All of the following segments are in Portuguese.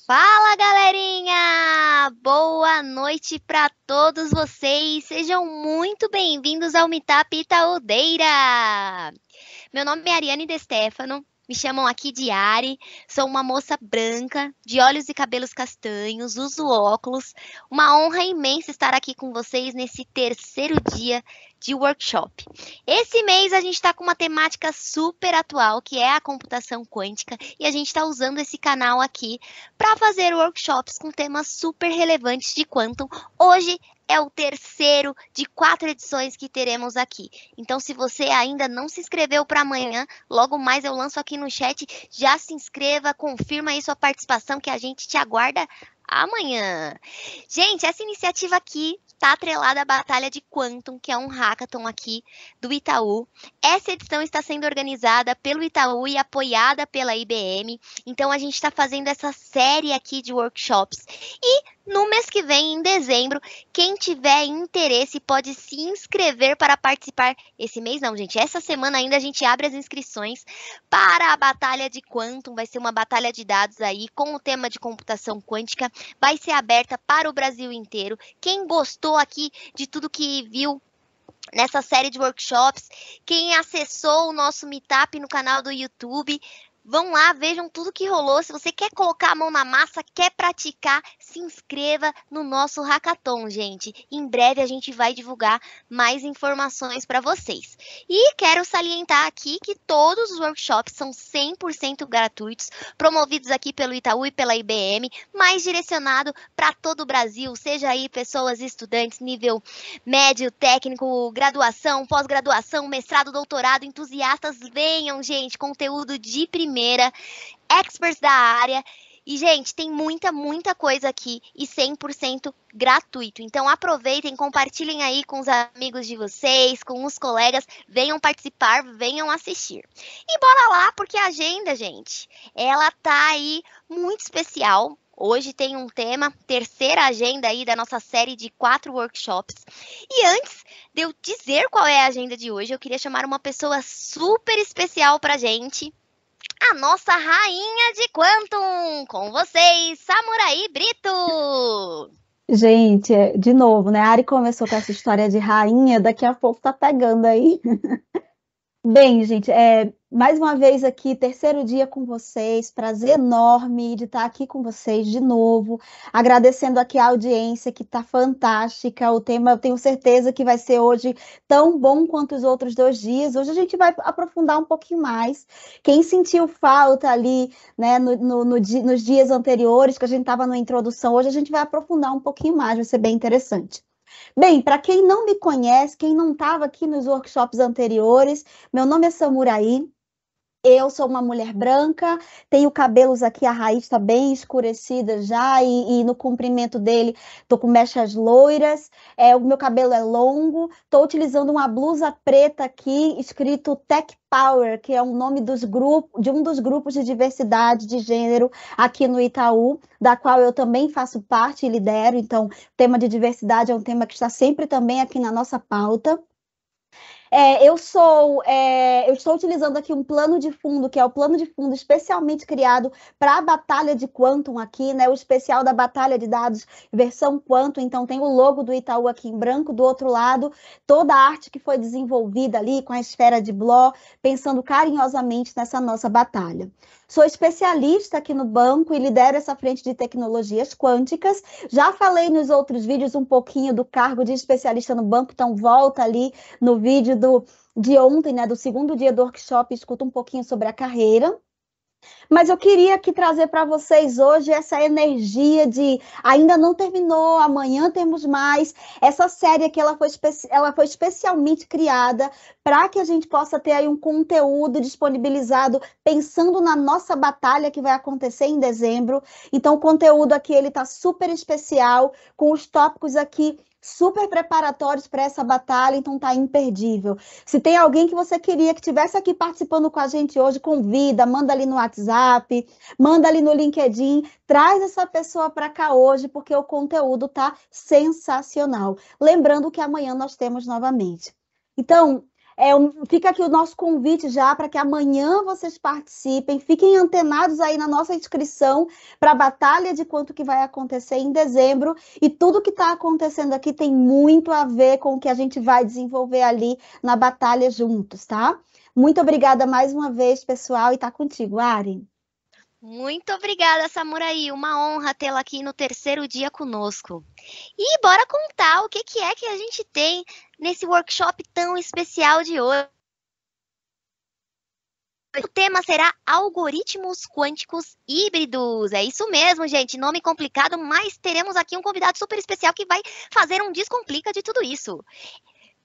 Fala, galerinha! Boa noite para todos vocês. Sejam muito bem-vindos ao Meetup Itaúdeira. Meu nome é Ariane De Stefano. Me chamam aqui de Ari. Sou uma moça branca, de olhos e cabelos castanhos, uso óculos. Uma honra imensa estar aqui com vocês nesse terceiro dia de workshop. Esse mês a gente está com uma temática super atual, que é a computação quântica, e a gente está usando esse canal aqui para fazer workshops com temas super relevantes de quantum. Hoje é o terceiro de 4 edições que teremos aqui. Então, se você ainda não se inscreveu para amanhã, logo mais eu lanço aqui no chat, já se inscreva, confirma aí sua participação que a gente te aguarda amanhã. Gente, essa iniciativa aqui está atrelada à Batalha de Quantum, que é um hackathon aqui do Itaú. Essa edição está sendo organizada pelo Itaú e apoiada pela IBM. Então, a gente está fazendo essa série aqui de workshops. E no mês que vem, em dezembro, quem tiver interesse pode se inscrever para participar. Esse mês não, gente. Essa semana ainda a gente abre as inscrições para a Batalha de Quantum. Vai ser uma batalha de dados aí com o tema de computação quântica. Vai ser aberta para o Brasil inteiro. Quem gostou aqui de tudo que viu nessa série de workshops, quem acessou o nosso Meetup no canal do YouTube, vão lá, vejam tudo que rolou. Se você quer colocar a mão na massa, quer praticar, se inscreva no nosso hackathon, gente. Em breve a gente vai divulgar mais informações para vocês. E quero salientar aqui que todos os workshops são 100% gratuitos, promovidos aqui pelo Itaú e pela IBM, mas direcionado para todo o Brasil, seja aí pessoas, estudantes, nível médio, técnico, graduação, pós-graduação, mestrado, doutorado, entusiastas, venham, gente, conteúdo de primeira, experts da área. E, gente, tem muita coisa aqui e 100% gratuito. Então, aproveitem, compartilhem aí com os amigos de vocês, com os colegas, venham participar, venham assistir. E bora lá, porque a agenda, gente, ela tá aí muito especial. Hoje tem um tema, terceira agenda aí da nossa série de 4 workshops. E antes de eu dizer qual é a agenda de hoje, eu queria chamar uma pessoa super especial pra gente. A nossa rainha de Quantum, com vocês, Samurai Brito! Gente, de novo, né? A Ari começou com essa história de rainha, daqui a pouco tá pegando aí. Bem, gente, mais uma vez aqui, terceiro dia com vocês, prazer enorme de estar aqui com vocês de novo, agradecendo aqui a audiência que está fantástica, o tema eu tenho certeza que vai ser hoje tão bom quanto os outros 2 dias. Hoje a gente vai aprofundar um pouquinho mais. Quem sentiu falta ali, né, nos dias anteriores, que a gente estava na introdução, hoje a gente vai aprofundar um pouquinho mais, vai ser bem interessante. Bem, para quem não me conhece, quem não estava aqui nos workshops anteriores, meu nome é Samurai. Eu sou uma mulher branca, tenho cabelos aqui, a raiz está bem escurecida já, e no comprimento dele estou com mechas loiras, o meu cabelo é longo, estou utilizando uma blusa preta aqui, escrito Tech Power, que é o nome de um dos grupos de diversidade de gênero aqui no Itaú, da qual eu também faço parte e lidero. Então, o tema de diversidade é um tema que está sempre também aqui na nossa pauta. Eu estou utilizando aqui um plano de fundo, que é o plano de fundo especialmente criado para a Batalha de Quantum aqui, né? O especial da Batalha de Dados, versão Quantum. Então, tem o logo do Itaú aqui em branco, do outro lado, toda a arte que foi desenvolvida ali com a esfera de Bloch, pensando carinhosamente nessa nossa batalha. Sou especialista aqui no banco e lidero essa frente de tecnologias quânticas. Já falei nos outros vídeos um pouquinho do cargo de especialista no banco, então volta ali no vídeo de ontem, né, do segundo dia do workshop, escuta um pouquinho sobre a carreira. Mas eu queria aqui trazer para vocês hoje essa energia de ainda não terminou, amanhã temos mais. Essa série aqui ela foi especialmente criada para que a gente possa ter aí um conteúdo disponibilizado pensando na nossa batalha que vai acontecer em dezembro. Então o conteúdo aqui ele está super especial, com os tópicos aqui super preparatórios para essa batalha, então tá imperdível. Se tem alguém que você queria que estivesse aqui participando com a gente hoje, convida, manda ali no WhatsApp, manda ali no LinkedIn, traz essa pessoa para cá hoje, porque o conteúdo tá sensacional. Lembrando que amanhã nós temos novamente. Então, Fica aqui o nosso convite já para que amanhã vocês participem, fiquem antenados aí na nossa inscrição para a Batalha de Quanto que vai acontecer em dezembro, e tudo que está acontecendo aqui tem muito a ver com o que a gente vai desenvolver ali na batalha juntos, tá? Muito obrigada mais uma vez, pessoal, e tá contigo, Ari. Muito obrigada, Samurai. Uma honra tê-la aqui no terceiro dia conosco. E bora contar o que é que a gente tem nesse workshop tão especial de hoje. O tema será algoritmos quânticos híbridos. É isso mesmo, gente. Nome complicado, mas teremos aqui um convidado super especial que vai fazer um descomplica de tudo isso.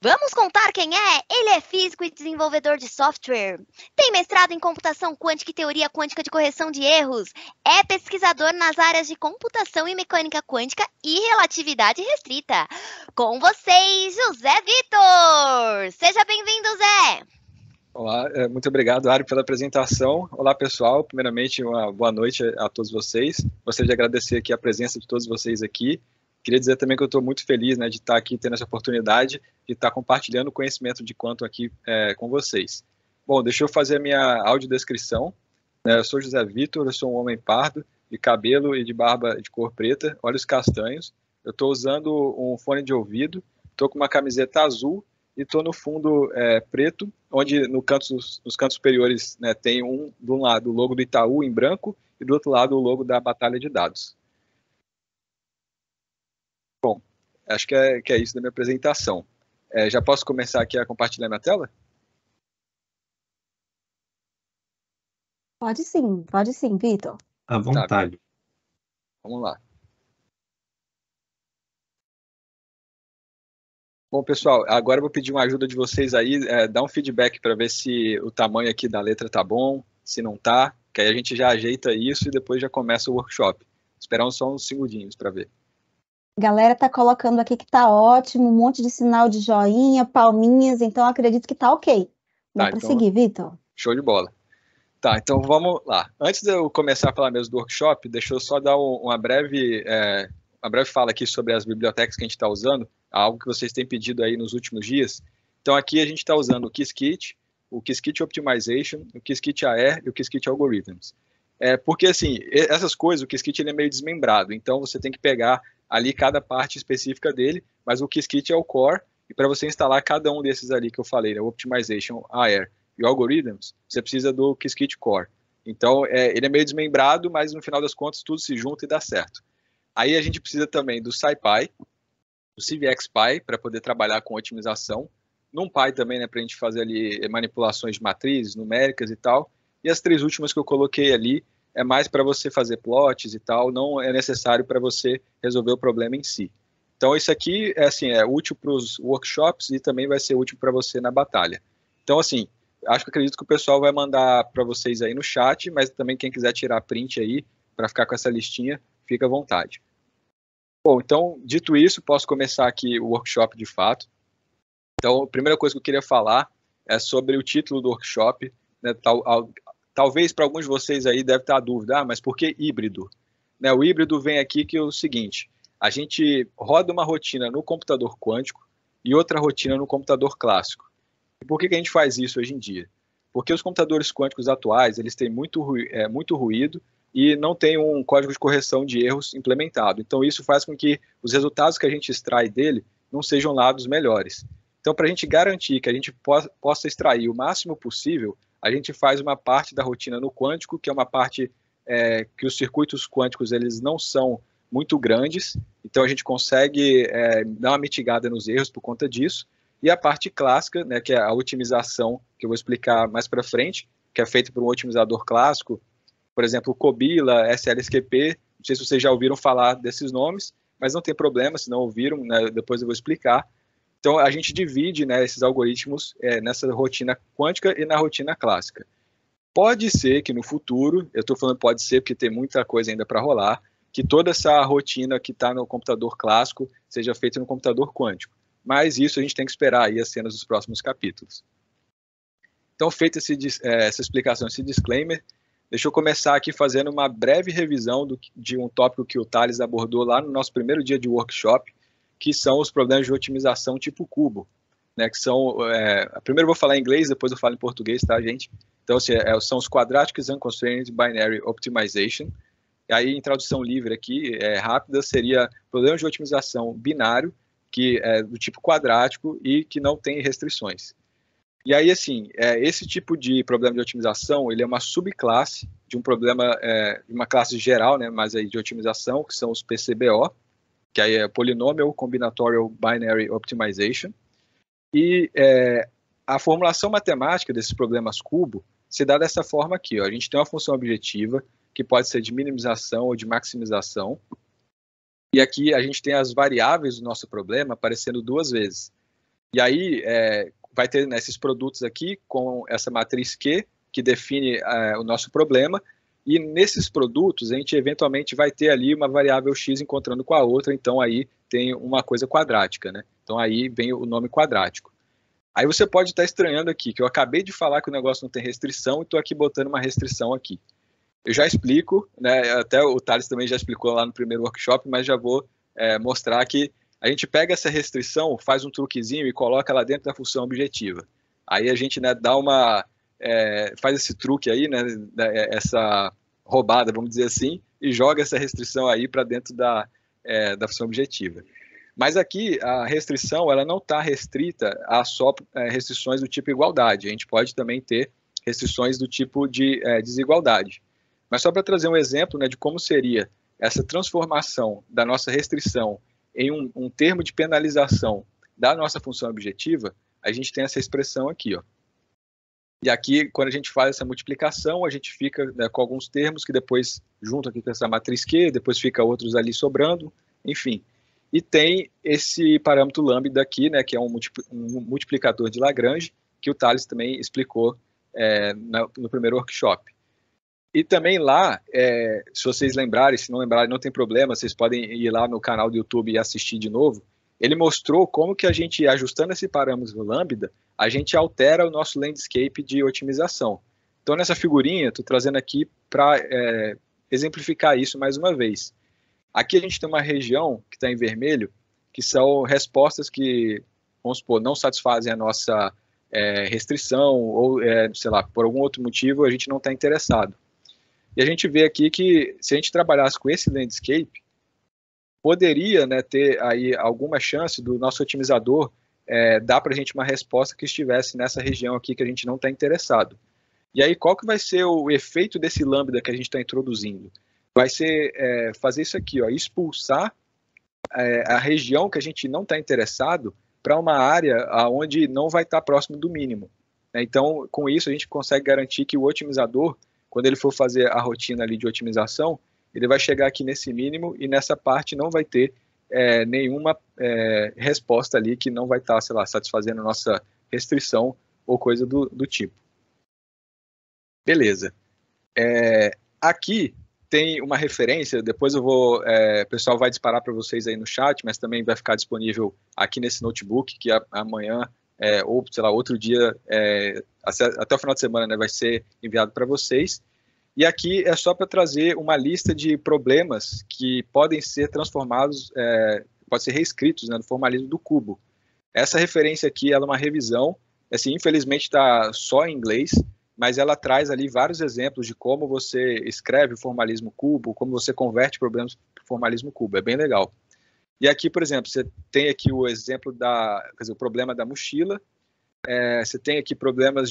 Vamos contar quem é? Ele é físico e desenvolvedor de software. Tem mestrado em computação quântica e teoria quântica de correção de erros. É pesquisador nas áreas de computação e mecânica quântica e relatividade restrita. Com vocês, José Vitor! Seja bem-vindo, Zé! Olá, muito obrigado, Ari, pela apresentação. Olá, pessoal. Primeiramente, uma boa noite a todos vocês. Gostaria de agradecer aqui a presença de todos vocês aqui. Queria dizer também que eu estou muito feliz, né, de estar aqui tendo essa oportunidade de estar compartilhando o conhecimento de quanto aqui com vocês. Bom, deixa eu fazer a minha audiodescrição. Eu sou José Vitor, eu sou um homem pardo, de cabelo e de barba de cor preta, olhos castanhos. Eu estou usando um fone de ouvido, estou com uma camiseta azul e estou no fundo preto, onde nos cantos superiores, né, tem de um lado o logo do Itaú em branco e do outro lado o logo da Batalha de Dados. Bom, acho que é isso da minha apresentação. Já posso começar aqui a compartilhar minha tela? Pode sim, Vitor. À vontade. Tá, vamos lá. Bom, pessoal, agora eu vou pedir uma ajuda de vocês aí, dar um feedback para ver se o tamanho aqui da letra tá bom, se não tá, que aí a gente já ajeita isso e depois já começa o workshop. Esperamos só uns segundinhos para ver. Galera tá colocando aqui que tá ótimo, um monte de sinal de joinha, palminhas, então acredito que tá ok. Dá para seguir, Vitor? Show de bola. Tá, então vamos lá. Antes de eu começar a falar mesmo do workshop, deixa eu só dar uma breve fala aqui sobre as bibliotecas que a gente está usando, algo que vocês têm pedido aí nos últimos dias. Então aqui a gente está usando o Qiskit, o Qiskit Optimization, o Qiskit AR e o Qiskit Algorithms. Porque assim, essas coisas, o Qiskit ele é meio desmembrado, então você tem que pegar ali cada parte específica dele, mas o Qiskit é o core, e para você instalar cada um desses ali que eu falei, né, o Optimization, AR e o Algorithms, você precisa do Qiskit Core. Então, ele é meio desmembrado, mas no final das contas tudo se junta e dá certo. Aí a gente precisa também do SciPy, do CVXPy, para poder trabalhar com otimização, NumPy também, né, para a gente fazer ali manipulações de matrizes, numéricas e tal, e as três últimas que eu coloquei ali, é mais para você fazer plots e tal, não é necessário para você resolver o problema em si. Então isso aqui é útil para os workshops e também vai ser útil para você na batalha. Então assim, acredito que o pessoal vai mandar para vocês aí no chat, mas também quem quiser tirar print aí para ficar com essa listinha, fica à vontade. Bom, então dito isso, posso começar aqui o workshop de fato. Então a primeira coisa que eu queria falar é sobre o título do workshop, né, talvez para alguns de vocês aí deve estar a dúvida, mas por que híbrido? Né, o híbrido vem aqui que é o seguinte, a gente roda uma rotina no computador quântico e outra rotina no computador clássico. E por que a gente faz isso hoje em dia? Porque os computadores quânticos atuais, eles têm muito ruído e não tem um código de correção de erros implementado. Então isso faz com que os resultados que a gente extrai dele não sejam lá dos melhores. Então para a gente garantir que a gente possa extrair o máximo possível, a gente faz uma parte da rotina no quântico, que é uma parte que os circuitos quânticos eles não são muito grandes, então a gente consegue dar uma mitigada nos erros por conta disso, e a parte clássica, né, que é a otimização, que eu vou explicar mais para frente, que é feita por um otimizador clássico, por exemplo, o Cobila, SLSQP, não sei se vocês já ouviram falar desses nomes, mas não tem problema, se não ouviram, né, depois eu vou explicar. Então, a gente divide, né, esses algoritmos nessa rotina quântica e na rotina clássica. Pode ser que no futuro, eu estou falando pode ser porque tem muita coisa ainda para rolar, que toda essa rotina que está no computador clássico seja feita no computador quântico. Mas isso a gente tem que esperar aí as cenas dos próximos capítulos. Então, feita essa explicação, esse disclaimer, deixa eu começar aqui fazendo uma breve revisão de um tópico que o Thales abordou lá no nosso primeiro dia de workshop, que são os problemas de otimização tipo cubo. né, que são, primeiro eu vou falar em inglês, depois eu falo em português, tá, gente? Então, assim, são os Quadratic Unconstrained Binary Optimization. E aí, em tradução livre aqui, rápida, seria problema de otimização binário, que é do tipo quadrático e que não tem restrições. E aí, assim, esse tipo de problema de otimização, ele é uma subclasse de um problema, de uma classe geral, né, mas aí de otimização, que são os PCBO, que aí é Polynomial Combinatorial Binary Optimization. E a formulação matemática desses problemas cubo se dá dessa forma aqui, ó. A gente tem uma função objetiva, que pode ser de minimização ou de maximização, e aqui a gente tem as variáveis do nosso problema aparecendo duas vezes. E aí vai ter esses produtos aqui com essa matriz Q, que define o nosso problema, e nesses produtos a gente eventualmente vai ter ali uma variável x encontrando com a outra, então aí tem uma coisa quadrática, né? Então aí vem o nome quadrático. Aí você pode estar estranhando aqui, que eu acabei de falar que o negócio não tem restrição e estou aqui botando uma restrição aqui. Eu já explico, né? Até o Thales também já explicou lá no primeiro workshop, mas já vou mostrar que a gente pega essa restrição, faz um truquezinho e coloca lá dentro da função objetiva. Aí a gente, né, faz esse truque aí, né, essa roubada, vamos dizer assim, e joga essa restrição aí para dentro da função objetiva. Mas aqui a restrição ela não está restrita a só restrições do tipo igualdade. A gente pode também ter restrições do tipo de desigualdade. Mas só para trazer um exemplo, né, de como seria essa transformação da nossa restrição em um termo de penalização da nossa função objetiva, a gente tem essa expressão aqui, ó. E aqui, quando a gente faz essa multiplicação, a gente fica, né, com alguns termos que depois junto aqui com essa matriz Q, depois fica outros ali sobrando, enfim. E tem esse parâmetro lambda aqui, né, que é um multiplicador de Lagrange, que o Thales também explicou no primeiro workshop. E também lá, se vocês lembrarem, se não lembrarem, não tem problema, vocês podem ir lá no canal do YouTube e assistir de novo. Ele mostrou como que a gente, ajustando esse parâmetro lambda, a gente altera o nosso landscape de otimização. Então, nessa figurinha, estou trazendo aqui para exemplificar isso mais uma vez. Aqui a gente tem uma região que está em vermelho, que são respostas que, vamos supor, não satisfazem a nossa restrição, ou, sei lá, por algum outro motivo a gente não está interessado. E a gente vê aqui que, se a gente trabalhasse com esse landscape, poderia, né, ter aí alguma chance do nosso otimizador dar para a gente uma resposta que estivesse nessa região aqui que a gente não está interessado. E aí, qual que vai ser o efeito desse lambda que a gente está introduzindo? Vai ser fazer isso aqui, ó, expulsar a região que a gente não está interessado para uma área onde não vai estar próximo do mínimo. Então, com isso, a gente consegue garantir que o otimizador, quando ele for fazer a rotina ali de otimização, ele vai chegar aqui nesse mínimo e nessa parte não vai ter nenhuma resposta ali que não vai estar, sei lá, satisfazendo a nossa restrição ou coisa do tipo. Beleza. Aqui tem uma referência, depois eu vou, o pessoal vai disparar para vocês aí no chat, mas também vai ficar disponível aqui nesse notebook, que amanhã, ou sei lá, outro dia, até o final de semana, né, vai ser enviado para vocês. E aqui é só para trazer uma lista de problemas que podem ser transformados, podem ser reescritos, né, no formalismo do cubo. Essa referência aqui ela é uma revisão, assim, infelizmente está só em inglês, mas ela traz ali vários exemplos de como você escreve o formalismo cubo, como você converte problemas para o formalismo cubo, é bem legal. E aqui, por exemplo, você tem aqui o exemplo o problema da mochila, você tem aqui problemas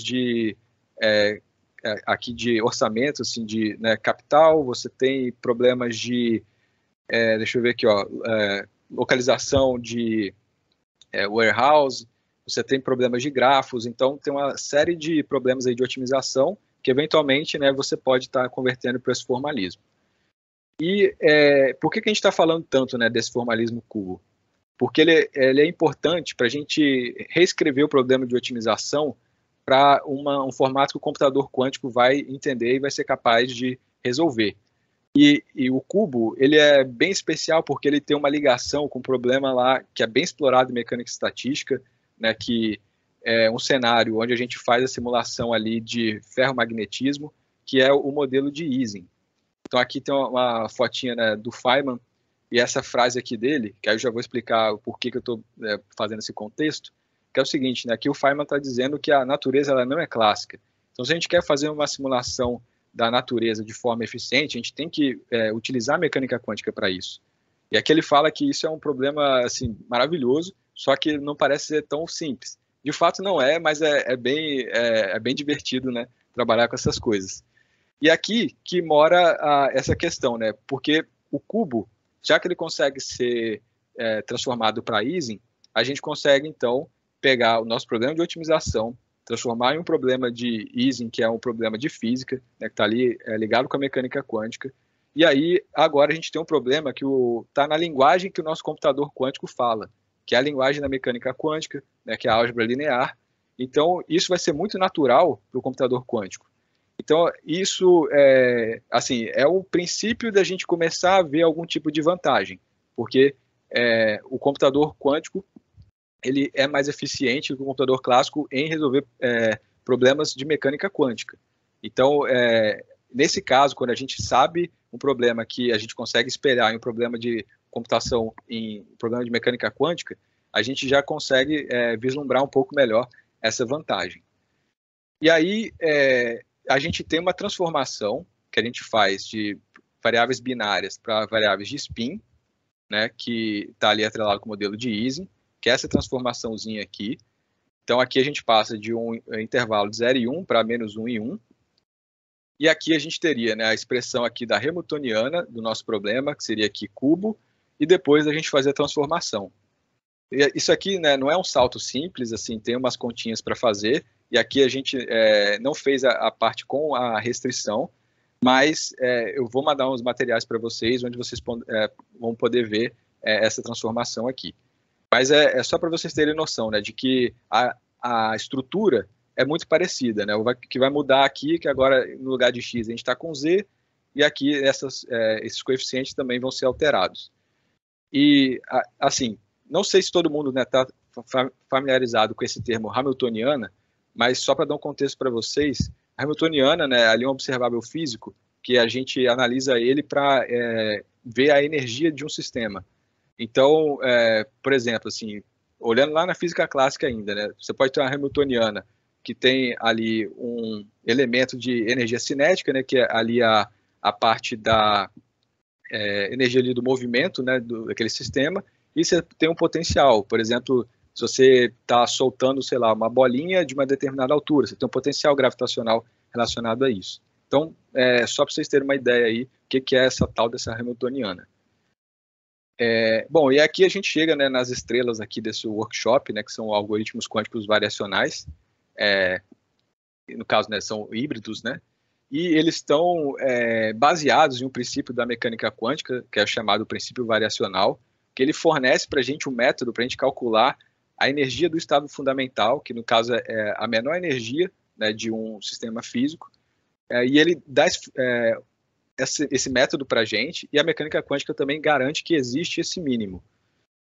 aqui de orçamento, assim, de, né, capital, você tem problemas de, deixa eu ver aqui, ó, localização de warehouse, você tem problemas de grafos, então tem uma série de problemas aí de otimização que eventualmente, né, você pode estar convertendo para esse formalismo. E por que a gente está falando tanto, né, desse formalismo cubo? Porque ele é importante para a gente reescrever o problema de otimização para um formato que o computador quântico vai entender e vai ser capaz de resolver. E o cubo, ele é bem especial porque ele tem uma ligação com um problema lá que é bem explorado em mecânica estatística, né, que é um cenário onde a gente faz a simulação ali de ferromagnetismo, que é o modelo de Ising. Então aqui tem uma fotinha, né, do Feynman, e essa frase aqui dele, que aí eu já vou explicar o porquê que eu estou fazendo esse contexto, que é o seguinte, né? Aqui o Feynman está dizendo que a natureza ela não é clássica. Então, se a gente quer fazer uma simulação da natureza de forma eficiente, a gente tem que utilizar a mecânica quântica para isso. E aqui ele fala que isso é um problema assim, maravilhoso, só que não parece ser tão simples. De fato não é, mas é bem divertido, né, trabalhar com essas coisas. E aqui que mora essa questão, né, porque o cubo, já que ele consegue ser transformado para Ising, a gente consegue então pegar o nosso problema de otimização, transformar em um problema de Ising, que é um problema de física, né, que está ali ligado com a mecânica quântica. E aí, agora a gente tem um problema que está na linguagem que o nosso computador quântico fala, que é a linguagem da mecânica quântica, né, que é a álgebra linear. Então, isso vai ser muito natural para o computador quântico. Então, isso é o princípio da gente começar a ver algum tipo de vantagem, porque o computador quântico ele é mais eficiente do que o computador clássico em resolver problemas de mecânica quântica. Então, nesse caso, quando a gente sabe um problema que a gente consegue espelhar em um problema de computação, em um problema de mecânica quântica, a gente já consegue vislumbrar um pouco melhor essa vantagem. E aí, a gente tem uma transformação que a gente faz de variáveis binárias para variáveis de spin, né, que está ali atrelado com o modelo de Ising, que é essa transformaçãozinha aqui. Então, aqui a gente passa de um intervalo de 0 e 1 para menos 1 e 1. E aqui a gente teria, né, a expressão aqui da Hamiltoniana do nosso problema, que seria aqui cubo, e depois a gente fazer a transformação. E isso aqui, né, não é um salto simples, assim, tem umas continhas para fazer, e aqui a gente não fez a parte com a restrição, mas eu vou mandar uns materiais para vocês, onde vocês vão poder ver essa transformação aqui. Mas é só para vocês terem noção, né, de que a estrutura é muito parecida, né? O que vai mudar aqui, que agora no lugar de x a gente está com z, e aqui esses coeficientes também vão ser alterados. E, assim, não sei se todo mundo está familiarizado com esse termo Hamiltoniana, mas só para dar um contexto para vocês, a Hamiltoniana, né, ali é um observável físico que a gente analisa ele para ver a energia de um sistema. Então, por exemplo, assim, olhando lá na física clássica ainda, né, você pode ter uma Hamiltoniana que tem ali um elemento de energia cinética, né, que é ali a parte da energia ali do movimento, né, daquele sistema, e você tem um potencial. Por exemplo, se você está soltando, sei lá, uma bolinha de uma determinada altura, você tem um potencial gravitacional relacionado a isso. Então, só para vocês terem uma ideia aí, o que é essa tal dessa Hamiltoniana. Bom, e aqui a gente chega, né, nas estrelas aqui desse workshop, né, que são algoritmos quânticos variacionais, no caso, né, são híbridos, né, e eles estão baseados em um princípio da mecânica quântica, que é chamado princípio variacional, que ele fornece para a gente um método para a gente calcular a energia do estado fundamental, que no caso é a menor energia, né, de um sistema físico, e ele dá esse método para a gente, e a mecânica quântica também garante que existe esse mínimo.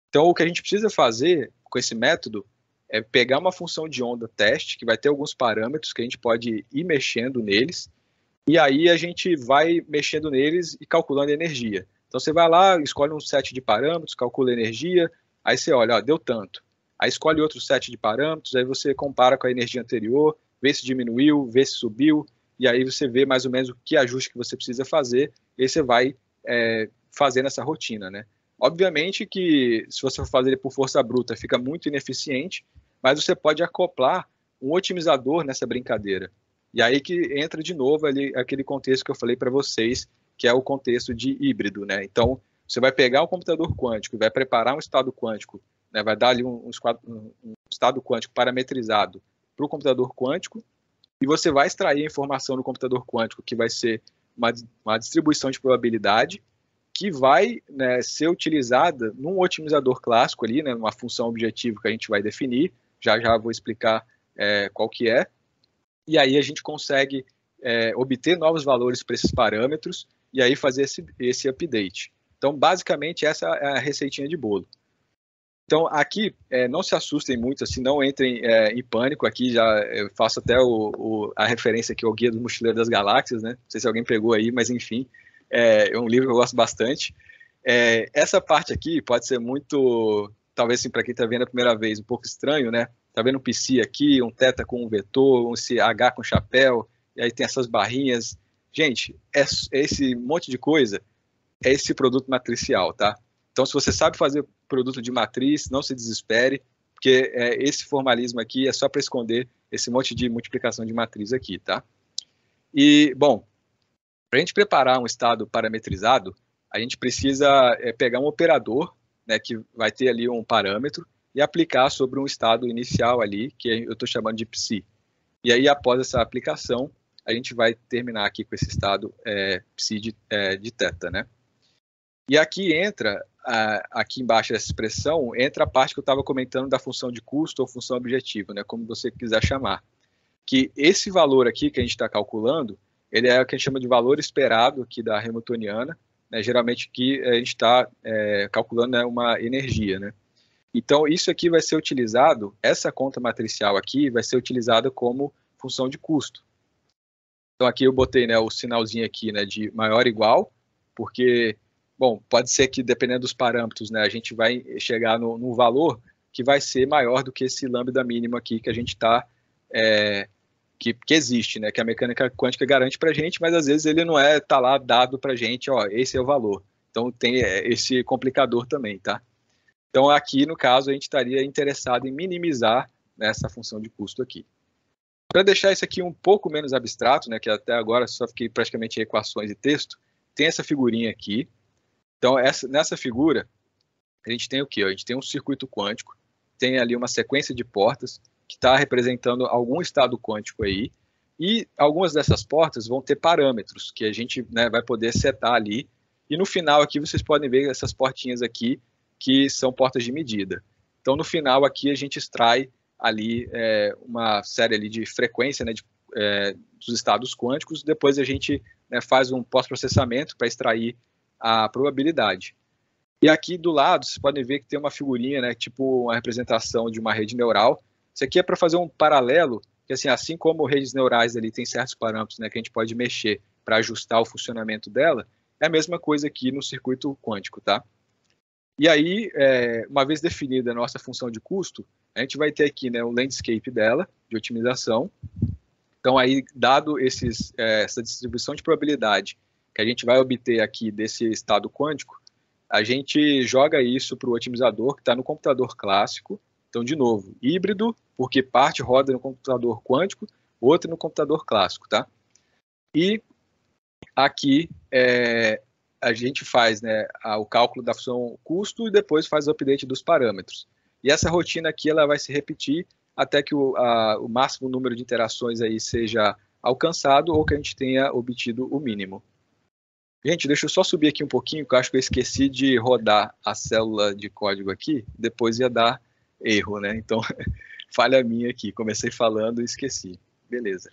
Então, o que a gente precisa fazer com esse método é pegar uma função de onda teste, que vai ter alguns parâmetros que a gente pode ir mexendo neles, e aí a gente vai mexendo neles e calculando a energia. Então, você vai lá, escolhe um set de parâmetros, calcula a energia, aí você olha, ó, deu tanto. Aí escolhe outro set de parâmetros, aí você compara com a energia anterior, vê se diminuiu, vê se subiu, e aí você vê mais ou menos o que ajuste que você precisa fazer, e aí você vai fazendo essa rotina, né? Obviamente que, se você for fazer por força bruta, fica muito ineficiente, mas você pode acoplar um otimizador nessa brincadeira. E aí que entra de novo ali aquele contexto que eu falei para vocês, que é o contexto de híbrido, né? Então, você vai pegar um computador quântico, vai preparar um estado quântico, né? Vai dar ali um estado quântico parametrizado para o computador quântico, e você vai extrair a informação do computador quântico, que vai ser uma distribuição de probabilidade, que vai, né, ser utilizada num otimizador clássico ali, né, numa função objetivo que a gente vai definir, já vou explicar qual que é, e aí a gente consegue obter novos valores para esses parâmetros, e aí fazer esse update. Então, basicamente, essa é a receitinha de bolo. Então, aqui, não se assustem muito, assim, não entrem em pânico. Aqui já eu faço até a referência aqui ao Guia do Mochileiro das Galáxias, né? Não sei se alguém pegou aí, mas enfim, é um livro que eu gosto bastante. Essa parte aqui pode ser muito, talvez assim, para quem está vendo a primeira vez, um pouco estranho, né? Tá vendo um psi aqui, um θ com um vetor, um H com chapéu, e aí tem essas barrinhas. Gente, esse monte de coisa é esse produto matricial, tá? Então, se você sabe fazer produto de matriz, não se desespere, porque esse formalismo aqui é só para esconder esse monte de multiplicação de matriz aqui, tá? E, bom, para a gente preparar um estado parametrizado, a gente precisa pegar um operador, né, que vai ter ali um parâmetro, e aplicar sobre um estado inicial ali, que eu estou chamando de psi. E aí, após essa aplicação, a gente vai terminar aqui com esse estado psi de θ, né? E aqui entra, aqui embaixo dessa expressão, entra a parte que eu estava comentando da função de custo ou função objetivo, né, como você quiser chamar. Que esse valor aqui que a gente está calculando, ele é o que a gente chama de valor esperado aqui da Hamiltoniana, né, geralmente que a gente está calculando, né, uma energia, né? Então, isso aqui vai ser utilizado, essa conta matricial aqui vai ser utilizada como função de custo. Então, aqui eu botei, né, o sinalzinho aqui, né, de maior ou igual, porque, bom, pode ser que, dependendo dos parâmetros, né, a gente vai chegar num valor que vai ser maior do que esse lambda mínimo aqui que a gente está, que existe, né, que a mecânica quântica garante para a gente, mas às vezes ele não tá lá dado para a gente, ó, esse é o valor. Então, tem esse complicador também, tá? Então, aqui, no caso, a gente estaria interessado em minimizar, né, essa função de custo aqui. Para deixar isso aqui um pouco menos abstrato, né, que até agora só fiquei praticamente em equações e texto, tem essa figurinha aqui. Então, nessa figura, a gente tem o quê? A gente tem um circuito quântico, tem ali uma sequência de portas que está representando algum estado quântico aí, e algumas dessas portas vão ter parâmetros que a gente, né, vai poder setar ali, e no final aqui vocês podem ver essas portinhas aqui, que são portas de medida. Então, no final aqui, a gente extrai ali uma série ali de frequência, né, dos estados quânticos, depois a gente, né, faz um pós-processamento para extrair a probabilidade. E aqui do lado, vocês podem ver que tem uma figurinha, né, tipo uma representação de uma rede neural. Isso aqui é para fazer um paralelo, que assim como redes neurais ali tem certos parâmetros, né, que a gente pode mexer para ajustar o funcionamento dela, é a mesma coisa aqui no circuito quântico, tá? E aí, uma vez definida a nossa função de custo, a gente vai ter aqui, né, o landscape dela, de otimização. Então, aí, dado essa distribuição de probabilidade que a gente vai obter aqui desse estado quântico, a gente joga isso para o otimizador que está no computador clássico. Então, de novo, híbrido, porque parte roda no computador quântico, outra no computador clássico, tá? E aqui a gente faz, né, o cálculo da função custo e depois faz o update dos parâmetros. E essa rotina aqui ela vai se repetir até que o máximo número de interações aí seja alcançado ou que a gente tenha obtido o mínimo. Gente, deixa eu só subir aqui um pouquinho, que eu acho que eu esqueci de rodar a célula de código aqui, depois ia dar erro, né? Então, falha minha aqui, comecei falando e esqueci. Beleza.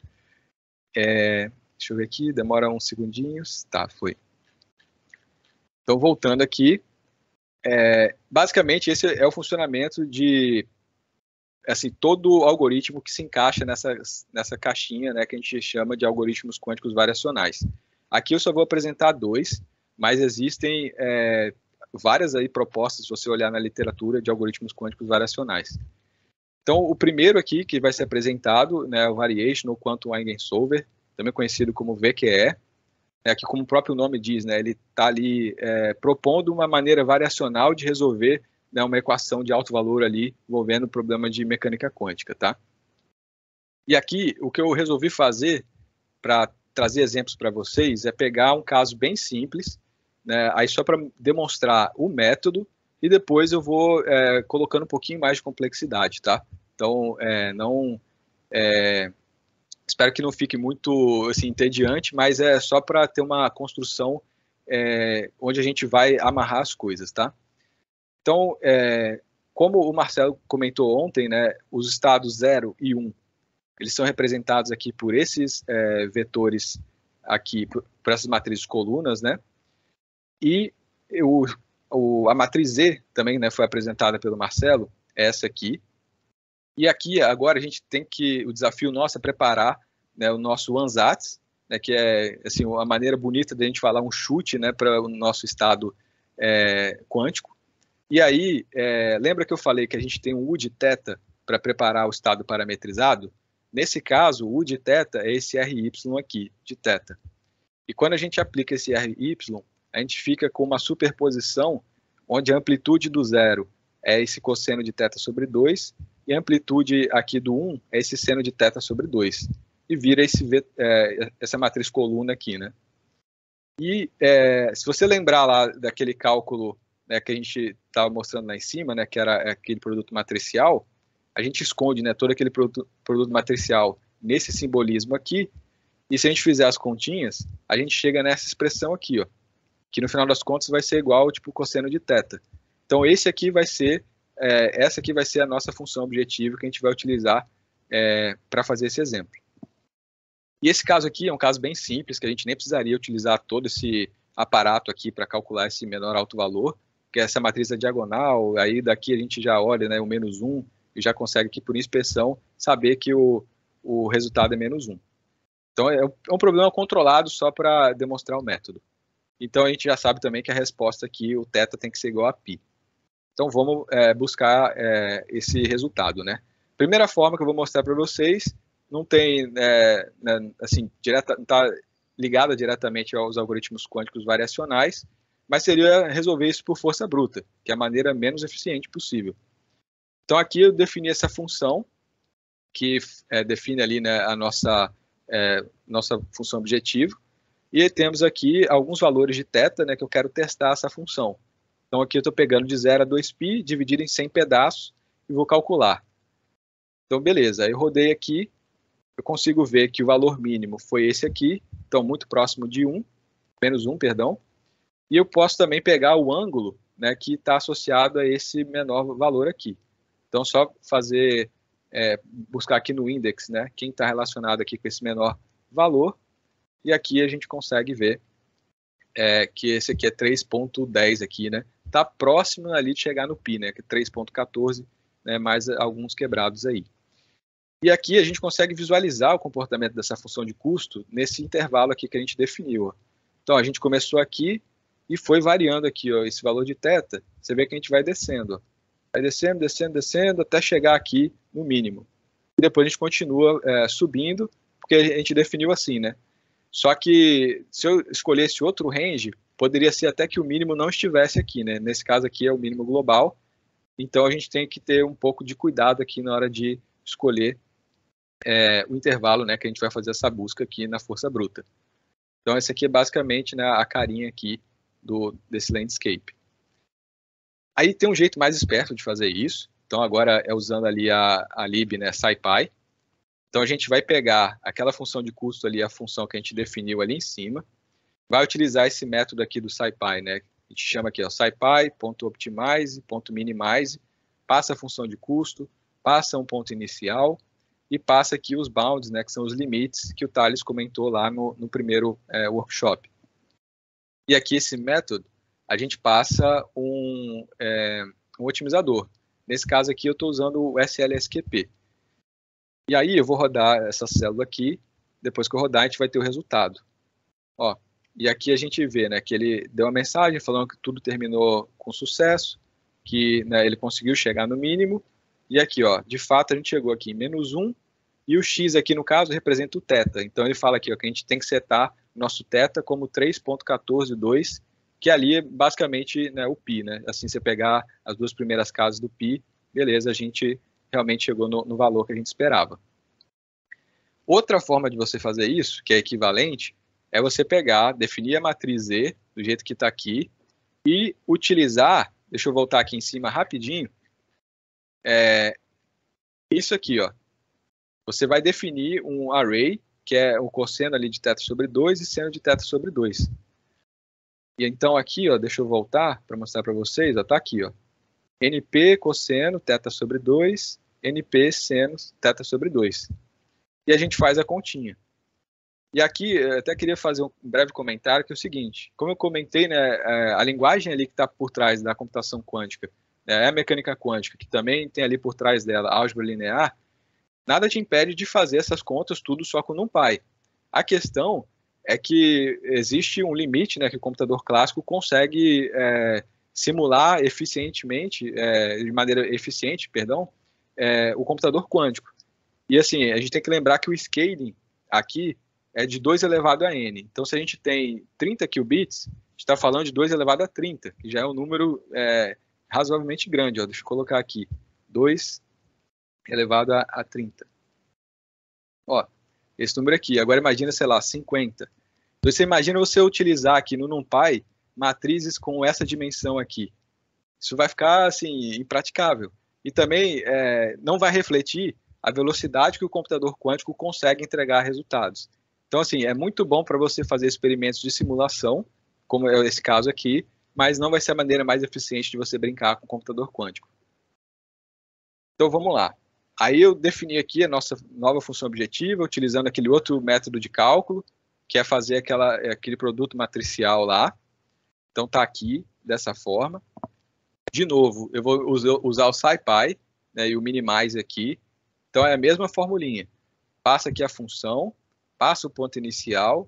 Deixa eu ver aqui, demora uns segundinhos. Tá, foi. Então, voltando aqui, basicamente esse é o funcionamento de assim, todo algoritmo que se encaixa nessa caixinha, né, que a gente chama de algoritmos quânticos variacionais. Aqui eu só vou apresentar 2, mas existem várias aí propostas, se você olhar na literatura, de algoritmos quânticos variacionais. Então, o primeiro aqui que vai ser apresentado, né, é o Variational Quantum Eigensolver, também conhecido como VQE, que como o próprio nome diz, né, ele está ali propondo uma maneira variacional de resolver, né, uma equação de alto valor ali, envolvendo o problema de mecânica quântica, tá? E aqui, o que eu resolvi fazer, para trazer exemplos para vocês, é pegar um caso bem simples, né, aí só para demonstrar o método, e depois eu vou colocando um pouquinho mais de complexidade, tá? Então, espero que não fique muito assim, entediante, mas é só para ter uma construção onde a gente vai amarrar as coisas, tá? Então, como o Marcelo comentou ontem, né, os estados 0 e 1, eles são representados aqui por esses vetores aqui, por essas matrizes colunas, né? E a matriz Z também, né, foi apresentada pelo Marcelo, essa aqui. E aqui, agora, a gente tem o desafio nosso é preparar, né, o nosso ansatz, né, que é assim, a maneira bonita de a gente falar um chute, né, para o nosso estado quântico. E aí, lembra que eu falei que a gente tem um U de θ para preparar o estado parametrizado, nesse caso, o U de θ é esse RY aqui, de θ. E quando a gente aplica esse RY, a gente fica com uma superposição onde a amplitude do zero é esse cosseno de θ sobre 2, e a amplitude aqui do 1 é esse seno de θ sobre 2. E vira essa matriz coluna aqui, né? E se você lembrar lá daquele cálculo, né, que a gente estava mostrando lá em cima, né, que era aquele produto matricial, a gente esconde, né, todo aquele produto matricial nesse simbolismo aqui, e se a gente fizer as continhas, a gente chega nessa expressão aqui, ó, que no final das contas vai ser igual tipo cosseno de θ. Então essa aqui vai ser a nossa função objetiva que a gente vai utilizar para fazer esse exemplo. E esse caso aqui é um caso bem simples, que a gente nem precisaria utilizar todo esse aparato aqui para calcular esse menor alto valor, que é essa matriz da diagonal, aí daqui a gente já olha, né, o menos 1, e já consegue aqui por inspeção saber que o resultado é menos 1. Então é um problema controlado só para demonstrar o método. Então a gente já sabe também que a resposta aqui, o θ tem que ser igual a π. Então vamos buscar esse resultado, né? Primeira forma que eu vou mostrar para vocês, não tem, assim, não está ligada diretamente aos algoritmos quânticos variacionais, mas seria resolver isso por força bruta, que é a maneira menos eficiente possível. Então aqui eu defini essa função, que define ali, né, a nossa função objetivo, e temos aqui alguns valores de θ, né, que eu quero testar essa função. Então aqui eu estou pegando de 0 a 2π, dividido em 100 pedaços, e vou calcular. Então beleza, aí eu rodei aqui, eu consigo ver que o valor mínimo foi esse aqui, então muito próximo de 1, menos 1, perdão, e eu posso também pegar o ângulo, né, que está associado a esse menor valor aqui. Então só fazer, buscar aqui no index, né, quem está relacionado aqui com esse menor valor, e aqui a gente consegue ver que esse aqui é 3.10 aqui, né, está próximo ali de chegar no π, né, que é 3.14, né, mais alguns quebrados aí. E aqui a gente consegue visualizar o comportamento dessa função de custo nesse intervalo aqui que a gente definiu. Ó. Então a gente começou aqui e foi variando aqui, ó, esse valor de θ, você vê que a gente vai descendo. Ó. Vai descendo, descendo, descendo, até chegar aqui no mínimo. E depois a gente continua subindo, porque a gente definiu assim, né? Só que se eu escolhesse outro range, poderia ser até que o mínimo não estivesse aqui, né? Nesse caso aqui é o mínimo global, então a gente tem que ter um pouco de cuidado aqui na hora de escolher o intervalo, né, que a gente vai fazer essa busca aqui na força bruta. Então esse aqui é basicamente, né, a carinha aqui desse landscape. Aí tem um jeito mais esperto de fazer isso, então agora é usando ali a lib, né, SciPy. Então a gente vai pegar aquela função de custo ali, a função que a gente definiu ali em cima, vai utilizar esse método aqui do SciPy, né, a gente chama aqui, ó, SciPy.optimize.minimize, passa a função de custo, passa um ponto inicial, e passa aqui os bounds, né, que são os limites que o Thales comentou lá no primeiro workshop. E aqui esse método, a gente passa um otimizador. Nesse caso aqui eu estou usando o SLSQP. E aí eu vou rodar essa célula aqui, depois que eu rodar a gente vai ter o resultado. Ó, e aqui a gente vê, né, que ele deu uma mensagem falando que tudo terminou com sucesso, que, né, ele conseguiu chegar no mínimo. E aqui, ó, de fato, a gente chegou aqui em menos 1, e o x aqui, no caso, representa o θ. Então, ele fala aqui, ó, que a gente tem que setar nosso θ como 3.142, que ali é basicamente, né, o π, né? Assim, você pegar as duas primeiras casas do π, beleza, a gente realmente chegou no valor que a gente esperava. Outra forma de você fazer isso, que é equivalente, é você pegar, definir a matriz Z, do jeito que está aqui, e utilizar, deixa eu voltar aqui em cima rapidinho, isso aqui, ó. Você vai definir um array, que é o cosseno ali de θ sobre 2 e seno de θ sobre 2. E então aqui, ó, deixa eu voltar para mostrar para vocês, ó, tá aqui, ó. NP cosseno θ sobre 2, NP seno θ sobre 2. E a gente faz a continha. E aqui, eu até queria fazer um breve comentário, que é o seguinte, como eu comentei, né, a linguagem ali que está por trás da computação quântica, a mecânica quântica, que também tem ali por trás dela álgebra linear, nada te impede de fazer essas contas tudo só com NumPy. A questão é que existe um limite, né, que o computador clássico consegue simular eficientemente, de maneira eficiente, perdão, o computador quântico. E assim, a gente tem que lembrar que o scaling aqui é de 2 elevado a n. Então, se a gente tem 30 qubits, a gente está falando de 2 elevado a 30, que já é um número razoavelmente grande. Ó. Deixa eu colocar aqui, 2 elevado a 30. Ó, esse número aqui. Agora imagina, sei lá, 50. Então, você imagina você utilizar aqui no NumPy matrizes com essa dimensão aqui. Isso vai ficar, assim, impraticável. E também não vai refletir a velocidade que o computador quântico consegue entregar resultados. Então, assim, é muito bom para você fazer experimentos de simulação, como é esse caso aqui, mas não vai ser a maneira mais eficiente de você brincar com o computador quântico. Então, vamos lá. Aí eu defini aqui a nossa nova função objetiva, utilizando aquele outro método de cálculo, que é fazer aquele produto matricial lá. Então, está aqui, dessa forma. De novo, eu vou usar o SciPy, né, e o Minimize aqui. Então, é a mesma formulinha. Passa aqui a função, passa o ponto inicial,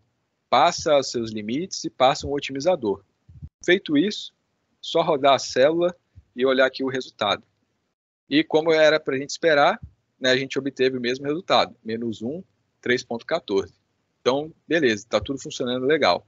passa os seus limites e passa um otimizador. Feito isso, só rodar a célula e olhar aqui o resultado. E como era para a gente esperar, né, a gente obteve o mesmo resultado, -1, 3.14. Então, beleza, está tudo funcionando legal.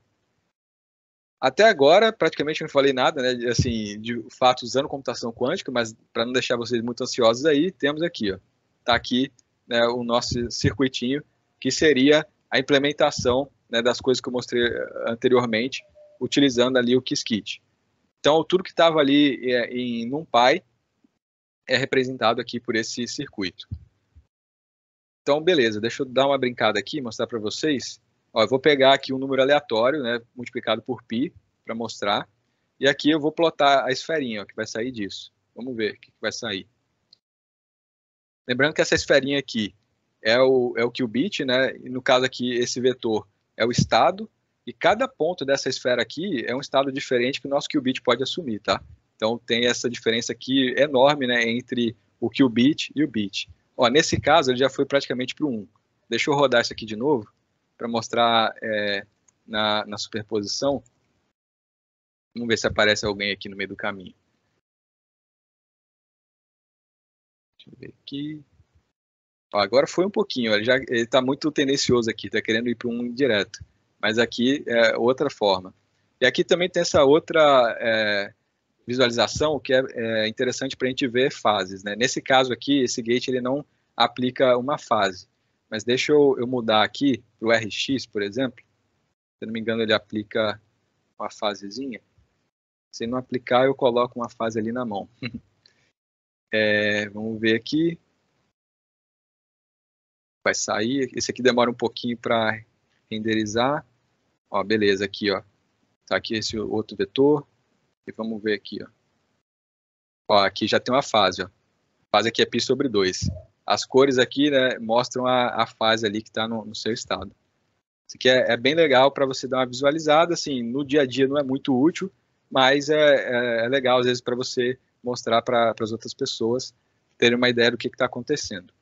Até agora, praticamente não falei nada, né, assim, de fato usando computação quântica, mas para não deixar vocês muito ansiosos aí, temos aqui, ó, tá aqui, né, o nosso circuitinho, que seria a implementação, né, das coisas que eu mostrei anteriormente, utilizando ali o Qiskit. Então, tudo que estava ali em NumPy é representado aqui por esse circuito. Então, beleza, deixa eu dar uma brincada aqui, mostrar para vocês. Ó, eu vou pegar aqui um número aleatório, né, multiplicado por π, para mostrar. E aqui eu vou plotar a esferinha, ó, que vai sair disso. Vamos ver o que vai sair. Lembrando que essa esferinha aqui é o qubit, né? E no caso aqui, esse vetor é o estado. E cada ponto dessa esfera aqui é um estado diferente que o nosso qubit pode assumir, tá? Então tem essa diferença aqui enorme, né, entre o qubit e o bit. Ó, nesse caso, ele já foi praticamente para o 1. Deixa eu rodar isso aqui de novo, para mostrar na superposição. Vamos ver se aparece alguém aqui no meio do caminho. Deixa eu ver aqui. Ó, agora foi um pouquinho, ele está muito tendencioso aqui, está querendo ir para um direto. Mas aqui é outra forma. E aqui também tem essa outra visualização que é interessante para a gente ver fases, né? Nesse caso aqui, esse gate ele não aplica uma fase. Mas deixa eu mudar aqui para o RX, por exemplo. Se não me engano, ele aplica uma fasezinha. Se não aplicar, eu coloco uma fase ali na mão. Vamos ver aqui. Vai sair. Esse aqui demora um pouquinho para renderizar. Ó, beleza, aqui, ó. Tá aqui esse outro vetor. E vamos ver aqui, ó. Ó, aqui já tem uma fase, ó. A fase aqui é π/2. As cores aqui, né, mostram a fase ali que está no seu estado. Isso aqui é bem legal para você dar uma visualizada, assim, no dia a dia não é muito útil, mas é legal, às vezes, para você mostrar para as outras pessoas terem uma ideia do que está acontecendo.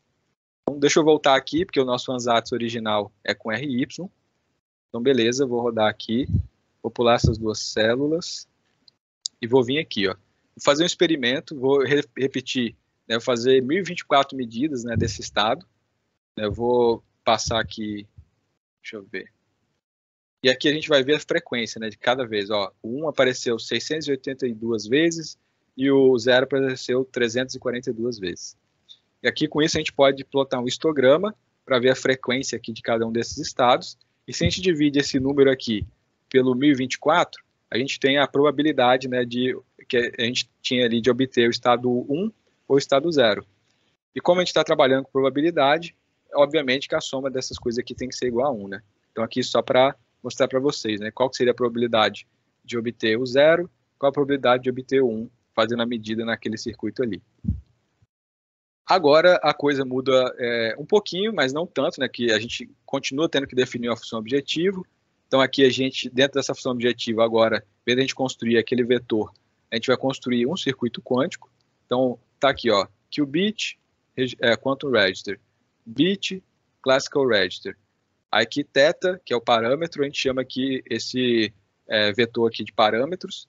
Então, deixa eu voltar aqui, porque o nosso ANSATS original é com RY. Então, beleza, eu vou rodar aqui, vou pular essas duas células e vou vir aqui, ó. Vou fazer um experimento, vou repetir, né, vou fazer 1024 medidas, né, desse estado. Eu vou passar aqui, deixa eu ver. E aqui a gente vai ver a frequência, né, de cada vez. Ó, o 1 apareceu 682 vezes e o 0 apareceu 342 vezes. E aqui com isso a gente pode plotar um histograma para ver a frequência aqui de cada um desses estados. E se a gente divide esse número aqui pelo 1024, a gente tem a probabilidade, né, que a gente tinha ali de obter o estado 1 ou o estado 0. E como a gente está trabalhando com probabilidade, obviamente que a soma dessas coisas aqui tem que ser igual a 1, né? Então aqui só para mostrar para vocês, né, qual que seria a probabilidade de obter o 0, qual a probabilidade de obter o 1, fazendo a medida naquele circuito ali. Agora a coisa muda um pouquinho, mas não tanto, né, que a gente continua tendo que definir uma função objetivo. Então aqui a gente, dentro dessa função objetivo agora, em vez de a gente construir aquele vetor, a gente vai construir um circuito quântico. Então tá aqui, ó, qubit, quantum register, bit, classical register. Aqui θ, que é o parâmetro, a gente chama aqui esse vetor aqui de parâmetros.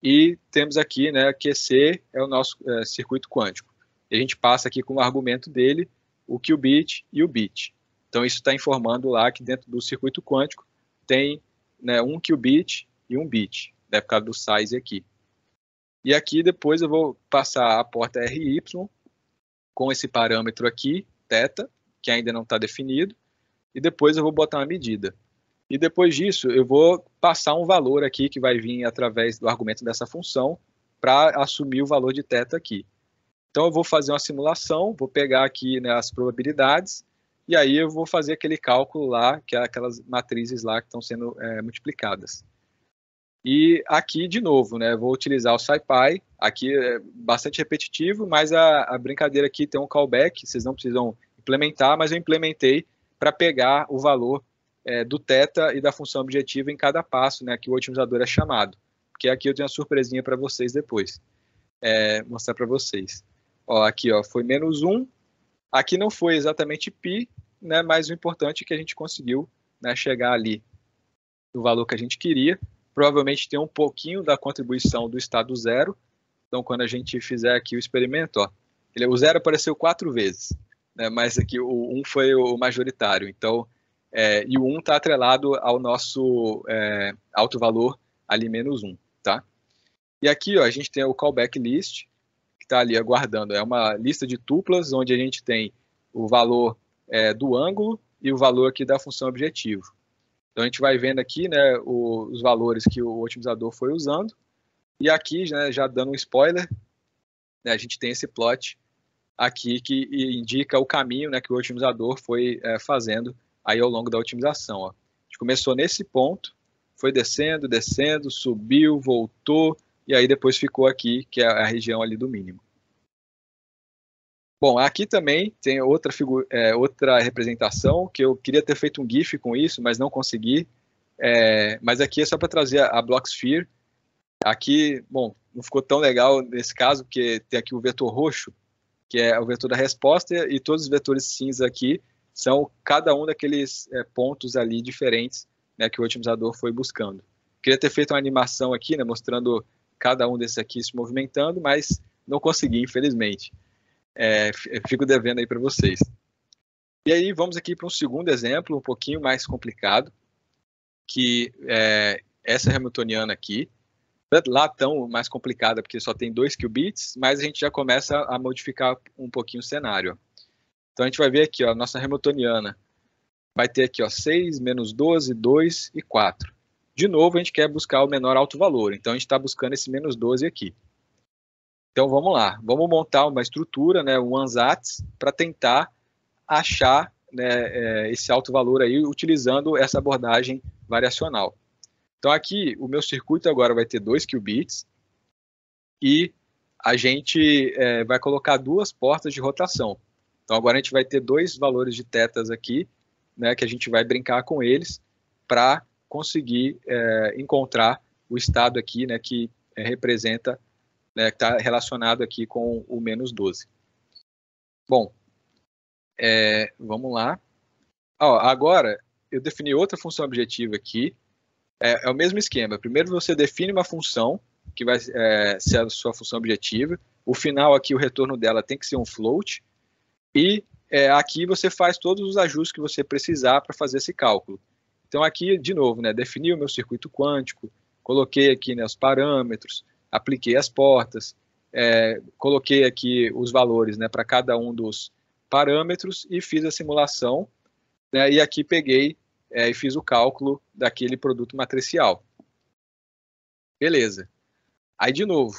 E temos aqui, né, QC é o nosso circuito quântico. e a gente passa aqui como argumento dele o qubit e o bit. Então, isso está informando lá que dentro do circuito quântico tem, né, um qubit e um bit, né, por causa do size aqui. E aqui depois eu vou passar a porta RY com esse parâmetro aqui, θ, que ainda não está definido, e depois eu vou botar uma medida. E depois disso eu vou passar um valor aqui que vai vir através do argumento dessa função para assumir o valor de θ aqui. Então eu vou fazer uma simulação, vou pegar aqui, né, as probabilidades, e aí eu vou fazer aquele cálculo lá, que é aquelas matrizes lá que estão sendo multiplicadas. E aqui, de novo, né, vou utilizar o SciPy, aqui é bastante repetitivo, mas a brincadeira aqui tem um callback, vocês não precisam implementar, mas eu implementei para pegar o valor do θ e da função objetiva em cada passo, né, que o otimizador é chamado. Porque aqui eu tenho uma surpresinha para vocês depois, mostrar para vocês. Ó, aqui ó, foi -1, aqui não foi exatamente π, né, mas o importante é que a gente conseguiu, né, chegar ali no valor que a gente queria. Provavelmente tem um pouquinho da contribuição do estado zero. Então, quando a gente fizer aqui o experimento, ó, o zero apareceu 4 vezes, né, mas aqui o 1 foi o majoritário. Então, e o 1 está atrelado ao nosso alto valor ali -1, tá? E aqui ó, a gente tem o callback list, que está ali aguardando. É uma lista de tuplas, onde a gente tem o valor do ângulo e o valor aqui da função objetivo. Então, a gente vai vendo aqui, né, os valores que o otimizador foi usando. E aqui, né, já dando um spoiler, né, a gente tem esse plot aqui que indica o caminho, né, que o otimizador foi fazendo aí ao longo da otimização. Ó. A gente começou nesse ponto, foi descendo, descendo, subiu, voltou, e aí depois ficou aqui, que é a região ali do mínimo. Bom, aqui também tem outra representação, que eu queria ter feito um GIF com isso, mas não consegui. Mas aqui é só para trazer a Blocksphere. Aqui, bom, não ficou tão legal nesse caso, porque tem aqui o vetor roxo, que é o vetor da resposta, e todos os vetores cinza aqui são cada um daqueles pontos ali diferentes, né, que o otimizador foi buscando. Queria ter feito uma animação aqui, né, mostrando cada um desses aqui se movimentando, mas não consegui, infelizmente. Fico devendo aí para vocês. E aí vamos aqui para um segundo exemplo, um pouquinho mais complicado, que é essa hamiltoniana aqui. Lá tão mais complicada, porque só tem 2 qubits, mas a gente já começa a modificar um pouquinho o cenário. Então a gente vai ver aqui, ó, a nossa hamiltoniana vai ter aqui, ó, 6, -12, 2 e 4. De novo, a gente quer buscar o menor alto valor, então a gente está buscando esse -12 aqui. Então vamos lá, vamos montar uma estrutura, né, um ansatz, para tentar achar, né, esse alto valor aí, utilizando essa abordagem variacional. Então aqui, o meu circuito agora vai ter 2 qubits, e a gente vai colocar 2 portas de rotação. Então agora a gente vai ter 2 valores de θs aqui, né, que a gente vai brincar com eles, para conseguir encontrar o estado aqui, né, que representa, né, que está relacionado aqui com o -12. Bom, vamos lá. Ó, agora, eu defini outra função objetiva aqui. É o mesmo esquema. Primeiro você define uma função, que vai ser a sua função objetiva. O final aqui, o retorno dela tem que ser um float. E aqui você faz todos os ajustes que você precisar para fazer esse cálculo. Então aqui, de novo, né, defini o meu circuito quântico, coloquei aqui, né, os parâmetros, apliquei as portas, coloquei aqui os valores, né, para cada um dos parâmetros e fiz a simulação, né, e aqui peguei e fiz o cálculo daquele produto matricial. Beleza. Aí, de novo,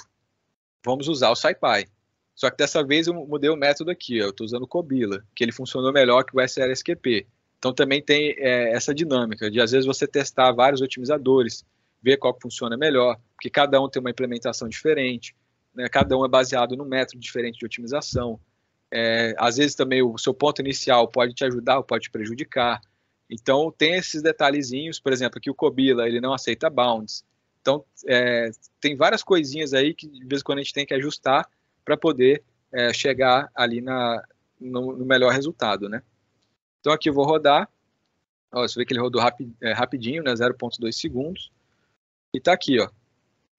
vamos usar o SciPy. Só que dessa vez eu mudei o método aqui, eu estou usando o Cobila, que ele funcionou melhor que o SLSQP. Então também tem essa dinâmica de, às vezes, você testar vários otimizadores, ver qual que funciona melhor, porque cada um tem uma implementação diferente, né? Cada um é baseado num método diferente de otimização. Às vezes também o seu ponto inicial pode te ajudar ou pode te prejudicar. Então tem esses detalhezinhos, por exemplo, aqui o Cobila, ele não aceita bounds. Então tem várias coisinhas aí que de vez em quando a gente tem que ajustar para poder chegar ali no melhor resultado, né? Então aqui eu vou rodar, ó, você vê que ele rodou rapidinho, né, 0,2 segundos, e está aqui, ó,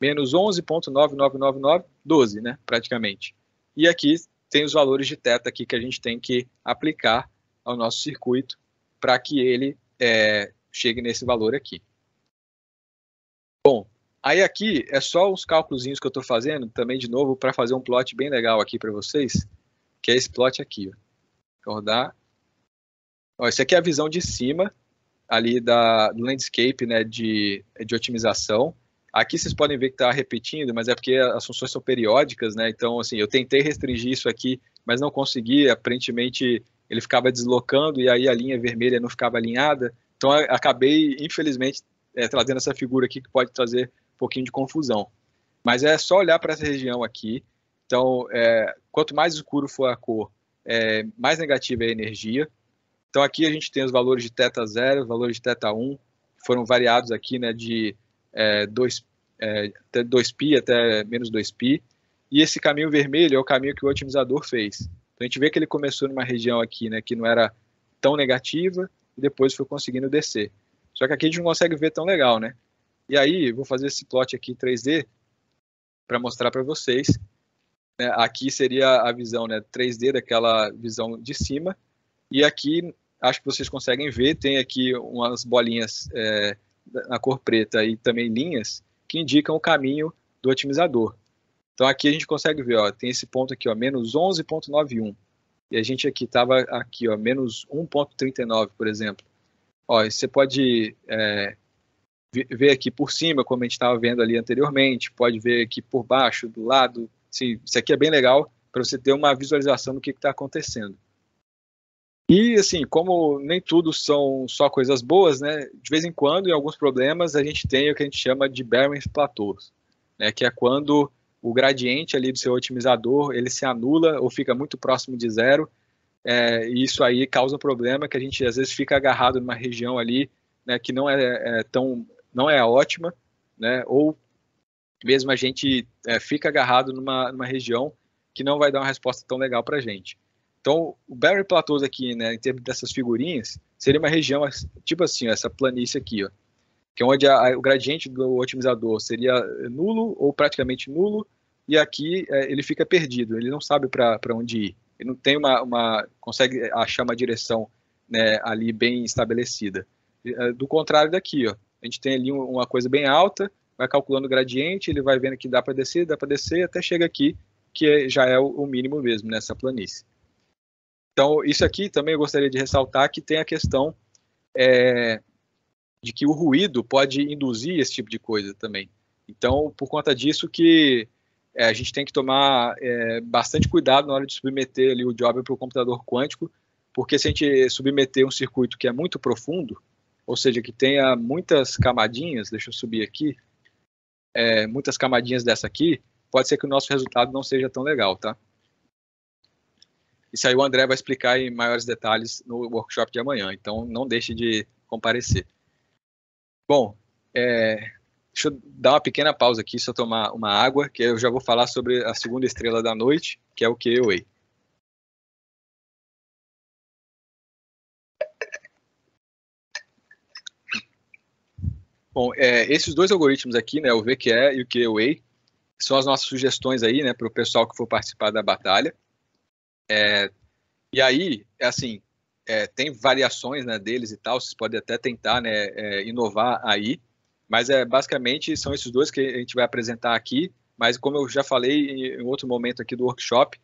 -11.9999, 12, né, praticamente. E aqui tem os valores de θ aqui que a gente tem que aplicar ao nosso circuito para que ele chegue nesse valor aqui. Bom, aí aqui é só os cálculos que eu estou fazendo, também de novo, para fazer um plot bem legal aqui para vocês, que é esse plot aqui. Ó. Vou rodar. Ó, esse aqui é a visão de cima, ali do landscape, né, de otimização. Aqui vocês podem ver que está repetindo, mas é porque as funções são periódicas, né? Então, assim, eu tentei restringir isso aqui, mas não consegui. Aparentemente, ele ficava deslocando e aí a linha vermelha não ficava alinhada. Então, acabei, infelizmente, trazendo essa figura aqui que pode trazer um pouquinho de confusão. Mas é só olhar para essa região aqui. Então, quanto mais escuro for a cor, mais negativa é a energia. Então, aqui a gente tem os valores de θ0, os valores de θ1, que foram variados aqui, né, de 2π até menos 2π. E esse caminho vermelho é o caminho que o otimizador fez. Então, a gente vê que ele começou numa região aqui, né, que não era tão negativa, e depois foi conseguindo descer. Só que aqui a gente não consegue ver tão legal, né? E aí, vou fazer esse plot aqui em 3D para mostrar para vocês. Né? Aqui seria a visão, né, 3D daquela visão de cima. E aqui, acho que vocês conseguem ver, tem aqui umas bolinhas na cor preta e também linhas que indicam o caminho do otimizador. Então aqui a gente consegue ver, ó, tem esse ponto aqui, ó, menos 11,91. E a gente aqui estava aqui, ó, menos 1,39, por exemplo. Ó, você pode ver aqui por cima, como a gente estava vendo ali anteriormente, pode ver aqui por baixo, do lado. Assim, isso aqui é bem legal para você ter uma visualização do que está acontecendo. E, assim, como nem tudo são só coisas boas, né, de vez em quando, em alguns problemas, a gente tem o que a gente chama de Barron Plateaus, né, que é quando o gradiente ali do seu otimizador, ele se anula ou fica muito próximo de zero, e isso aí causa um problema que a gente, às vezes, fica agarrado numa região ali, né, que não é ótima, né, ou mesmo a gente fica agarrado numa região que não vai dar uma resposta tão legal para a gente. Então, o Barron Plateaus aqui, né, em termos dessas figurinhas, seria uma região, tipo assim, ó, essa planície aqui, ó, que é onde o gradiente do otimizador seria nulo ou praticamente nulo, e aqui ele fica perdido, ele não sabe para onde ir, ele não tem consegue achar uma direção, né, ali bem estabelecida. Do contrário daqui, ó, a gente tem ali uma coisa bem alta, vai calculando o gradiente, ele vai vendo que dá para descer, até chega aqui, que já é o mínimo mesmo nessa planície. Então, isso aqui também eu gostaria de ressaltar que tem a questão de que o ruído pode induzir esse tipo de coisa também. Então, por conta disso que a gente tem que tomar bastante cuidado na hora de submeter ali o job para o computador quântico, porque se a gente submeter um circuito que é muito profundo, ou seja, que tenha muitas camadinhas, deixa eu subir aqui, muitas camadinhas dessa aqui, pode ser que o nosso resultado não seja tão legal, tá? Isso aí o André vai explicar em maiores detalhes no workshop de amanhã, então não deixe de comparecer. Bom, deixa eu dar uma pequena pausa aqui, só tomar uma água, que eu já vou falar sobre a segunda estrela da noite, que é o QAOA. Bom, esses dois algoritmos aqui, né, o VQE e o QAOA, são as nossas sugestões aí, né, para o pessoal que for participar da batalha. E aí, assim, tem variações, né, deles e tal, vocês podem até tentar, né, inovar aí, mas basicamente são esses dois que a gente vai apresentar aqui, mas como eu já falei em outro momento aqui do workshop,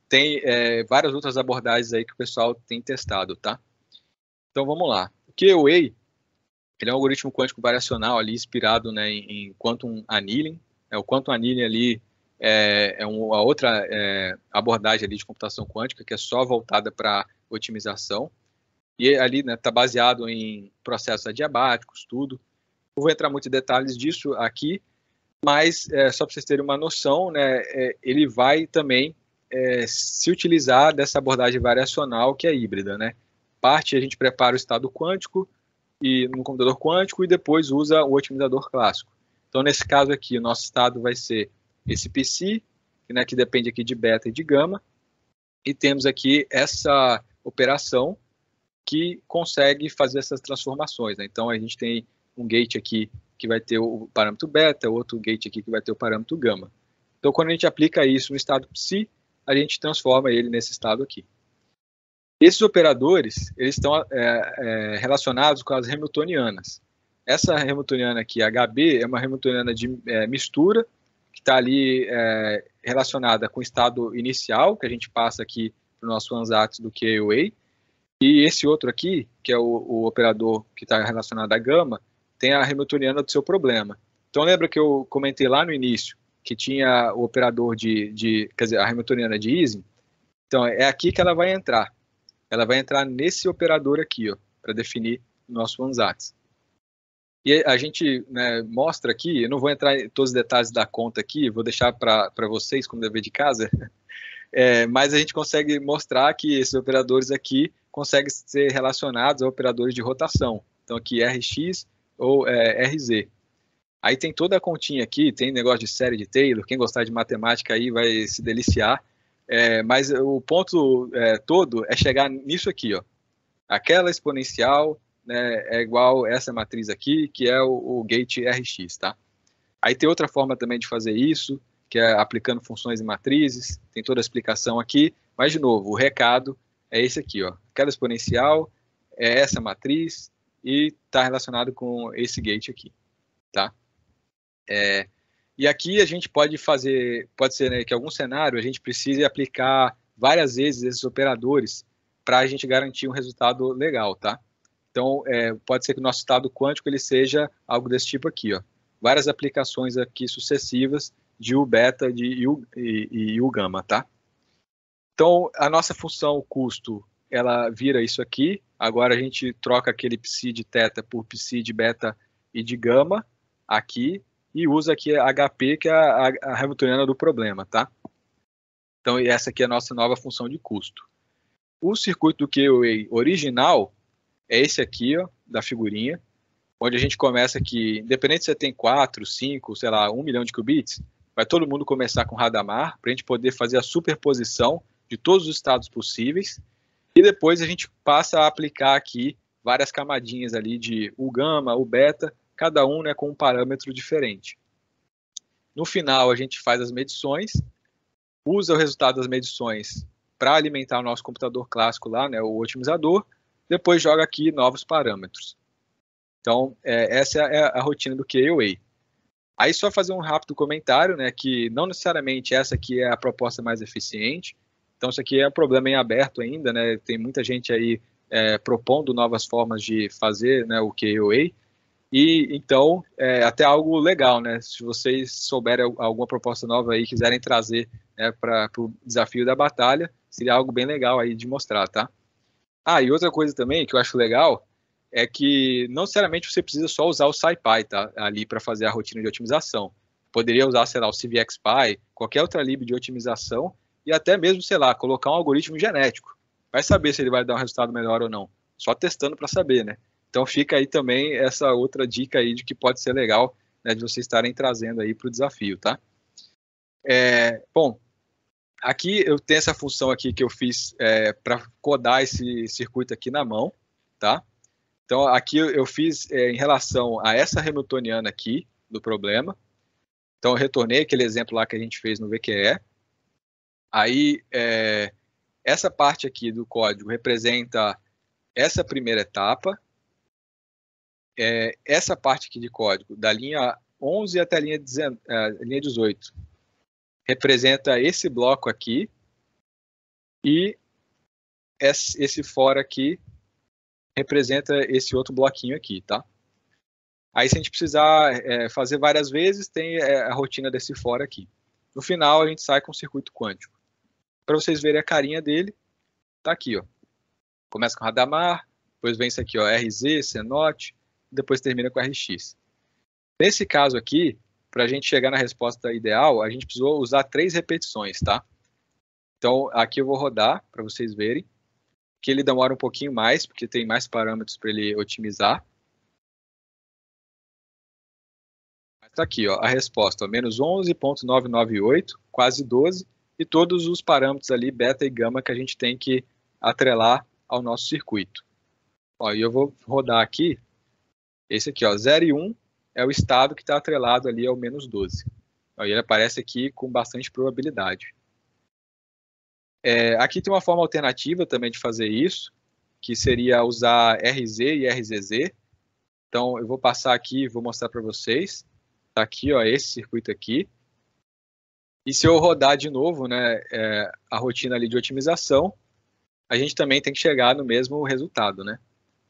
tem várias outras abordagens aí que o pessoal tem testado, tá? Então vamos lá. O QAOA, ele é um algoritmo quântico variacional ali inspirado, né, em Quantum Annealing. O Quantum Annealing ali uma outra abordagem ali de computação quântica que é só voltada para otimização. E ali está, né, baseado em processos adiabáticos, tudo. Não vou entrar muito em detalhes disso aqui, mas só para vocês terem uma noção, né, ele vai também se utilizar dessa abordagem variacional que é híbrida, né? Parte a gente prepara o estado quântico e no computador quântico e depois usa o otimizador clássico. Então, nesse caso aqui, o nosso estado vai ser esse Psi, né, que depende aqui de beta e de gama, e temos aqui essa operação que consegue fazer essas transformações, né? Então, a gente tem um gate aqui que vai ter o parâmetro beta, outro gate aqui que vai ter o parâmetro gama. Então, quando a gente aplica isso no estado Psi, a gente transforma ele nesse estado aqui. Esses operadores, eles estão relacionados com as hamiltonianas. Essa hamiltoniana aqui, HB, é uma hamiltoniana de mistura, que está ali relacionada com o estado inicial, que a gente passa aqui para o nosso ansatz do KOA, e esse outro aqui, que é o operador que está relacionado à gama, tem a hamiltoniana do seu problema. Então lembra que eu comentei lá no início, que tinha o operador quer dizer, a hamiltoniana de Ising? Então é aqui que ela vai entrar. Ela vai entrar nesse operador aqui, ó, para definir o nosso ansatz. E a gente, né, mostra aqui, eu não vou entrar em todos os detalhes da conta aqui, vou deixar para vocês como dever de casa, mas a gente consegue mostrar que esses operadores aqui conseguem ser relacionados a operadores de rotação. Então aqui Rx ou Rz. Aí tem toda a continha aqui, tem negócio de série de Taylor, quem gostar de matemática aí vai se deliciar. Mas o ponto todo é chegar nisso aqui, ó. Aquela exponencial, né, é igual essa matriz aqui, que é o gate Rx, tá? Aí tem outra forma também de fazer isso, que é aplicando funções e matrizes, tem toda a explicação aqui, mas de novo, o recado é esse aqui, ó. Aquela exponencial é essa matriz e está relacionado com esse gate aqui, tá? E aqui a gente pode ser, né, que algum cenário a gente precise aplicar várias vezes esses operadores para a gente garantir um resultado legal, tá? Então, pode ser que o nosso estado quântico ele seja algo desse tipo aqui, ó. Várias aplicações aqui sucessivas de U beta e U gama, tá? Então, a nossa função custo, ela vira isso aqui. Agora a gente troca aquele psi de θ por psi de beta e de gama aqui. E usa aqui a HP, que é a hamiltoniana do problema, tá? Então, essa aqui é a nossa nova função de custo. O circuito do KOA original é esse aqui, ó, da figurinha, onde a gente começa aqui, independente se você tem 4, 5, sei lá, 1 milhão de qubits, vai todo mundo começar com Hadamard, para a gente poder fazer a superposição de todos os estados possíveis, e depois a gente passa a aplicar aqui várias camadinhas ali de U gama, U beta, cada um, né, com um parâmetro diferente. No final, a gente faz as medições, usa o resultado das medições para alimentar o nosso computador clássico lá, né, o otimizador, depois joga aqui novos parâmetros. Então, essa é a rotina do KOA. Aí só fazer um rápido comentário, né, que não necessariamente essa aqui é a proposta mais eficiente. Então, isso aqui é um problema em aberto ainda, né, tem muita gente aí propondo novas formas de fazer, né, o KOA. E então, até algo legal, né? Se vocês souberem alguma proposta nova aí, quiserem trazer, né, para o desafio da batalha, seria algo bem legal aí de mostrar, tá? E outra coisa também que eu acho legal é que não necessariamente você precisa só usar o SciPy, tá? Ali para fazer a rotina de otimização. Poderia usar, sei lá, o CVXPy, qualquer outra lib de otimização e até mesmo, sei lá, colocar um algoritmo genético. Vai saber se ele vai dar um resultado melhor ou não. Só testando para saber, né? Então fica aí também essa outra dica aí de que pode ser legal, né, de vocês estarem trazendo aí para o desafio, tá? Bom, aqui eu tenho essa função aqui que eu fiz para codar esse circuito aqui na mão, tá? Então aqui eu fiz em relação a essa hamiltoniana aqui do problema. Então eu retornei aquele exemplo lá que a gente fez no VQE. Aí essa parte aqui do código representa essa primeira etapa. Essa parte aqui de código, da linha 11 até a linha 18, representa esse bloco aqui, e esse fora aqui representa esse outro bloquinho aqui, tá? Aí, se a gente precisar fazer várias vezes, tem a rotina desse fora aqui. No final, a gente sai com o circuito quântico. Para vocês verem a carinha dele, tá aqui, ó. Começa com Hadamard, depois vem isso aqui, ó, RZ, CNOT, depois termina com RX. Nesse caso aqui, para a gente chegar na resposta ideal, a gente precisou usar 3 repetições, tá? Então, aqui eu vou rodar para vocês verem, que ele demora um pouquinho mais, porque tem mais parâmetros para ele otimizar. Está aqui, ó, a resposta, ó, menos 11.998, quase 12, e todos os parâmetros ali, beta e gama, que a gente tem que atrelar ao nosso circuito. Ó, e eu vou rodar aqui. Esse aqui, ó, 0 e 1 é o estado que está atrelado ali ao menos 12. Aí ele aparece aqui com bastante probabilidade. Aqui tem uma forma alternativa também de fazer isso, que seria usar RZ e RZZ. Então, eu vou passar aqui e vou mostrar para vocês. Tá aqui, ó, esse circuito aqui. E se eu rodar de novo, né, a rotina ali de otimização, a gente também tem que chegar no mesmo resultado, né?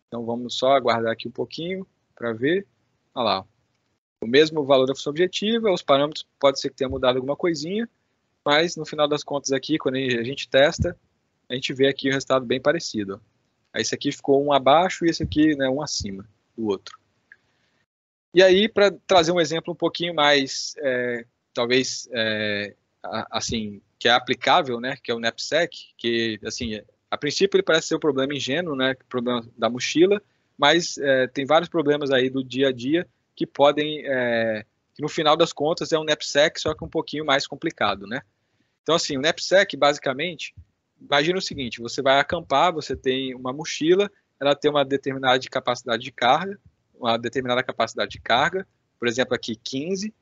Então, vamos só aguardar aqui um pouquinho para ver. Olha lá. O mesmo valor da função objetiva, os parâmetros pode ser que tenha mudado alguma coisinha, mas no final das contas aqui, quando a gente testa, a gente vê aqui o resultado bem parecido. Aí esse aqui ficou um abaixo e esse aqui, né, um acima do outro. E aí, para trazer um exemplo um pouquinho mais, talvez, assim, que é aplicável, né, que é o NAPSEC, que, assim, a princípio ele parece ser um problema ingênuo, né, problema da mochila, mas tem vários problemas aí do dia a dia que podem, que no final das contas é um NAPSEC, só que um pouquinho mais complicado, né. Então, assim, o NAPSEC, basicamente, imagina o seguinte, você vai acampar, você tem uma mochila, ela tem uma determinada capacidade de carga, por exemplo, aqui 15,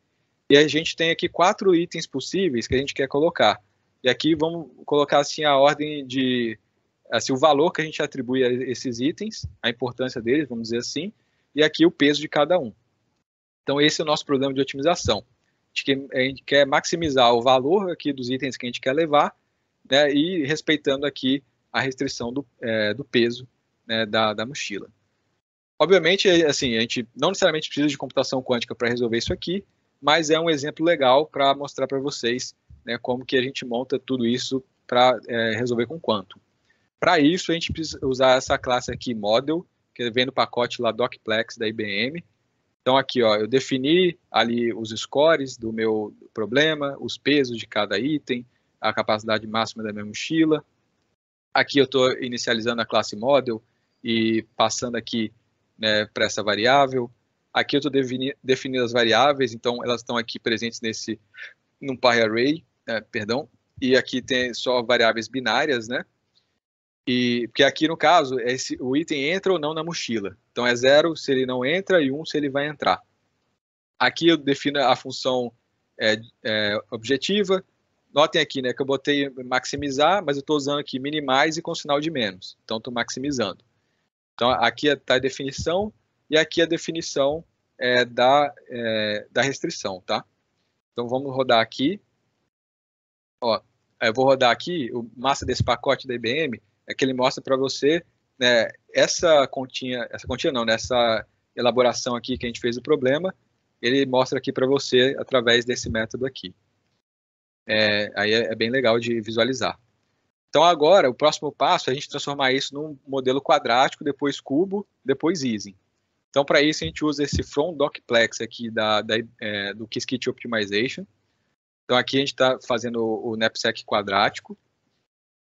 e a gente tem aqui 4 itens possíveis que a gente quer colocar. E aqui vamos colocar assim a ordem de, assim, o valor que a gente atribui a esses itens, a importância deles, vamos dizer assim, e aqui o peso de cada um. Então esse é o nosso problema de otimização. A gente quer maximizar o valor aqui dos itens que a gente quer levar, né, e respeitando aqui a restrição do peso, né, da mochila. Obviamente, assim, a gente não necessariamente precisa de computação quântica para resolver isso aqui, mas é um exemplo legal para mostrar para vocês, né, como que a gente monta tudo isso para resolver com quantum. Para isso, a gente precisa usar essa classe aqui, Model, que vem no pacote lá DocPlex da IBM. Então, aqui, ó, eu defini ali os scores do meu problema, os pesos de cada item, a capacidade máxima da minha mochila. Aqui eu estou inicializando a classe Model e passando aqui, né, para essa variável. Aqui eu estou definindo as variáveis, então elas estão aqui presentes num PyArray, perdão, e aqui tem só variáveis binárias, né? E porque aqui no caso o item entra ou não na mochila. Então é 0 se ele não entra e 1 se ele vai entrar. Aqui eu defino a função objetiva. Notem aqui, né, que eu botei maximizar, mas eu estou usando aqui minimize com sinal de menos. Então estou maximizando. Então aqui está a definição e aqui a definição da restrição, tá? Então vamos rodar aqui. Ó, eu vou rodar aqui, o massa desse pacote da IBM é que ele mostra para você, né, essa continha não, nessa elaboração aqui que a gente fez do problema, ele mostra aqui para você através desse método aqui. Aí é bem legal de visualizar. Então agora, o próximo passo é a gente transformar isso num modelo quadrático, depois cubo, depois Ising. Então para isso a gente usa esse From DocPlex aqui do Qiskit Optimization. Então aqui a gente está fazendo o NAPSEC quadrático.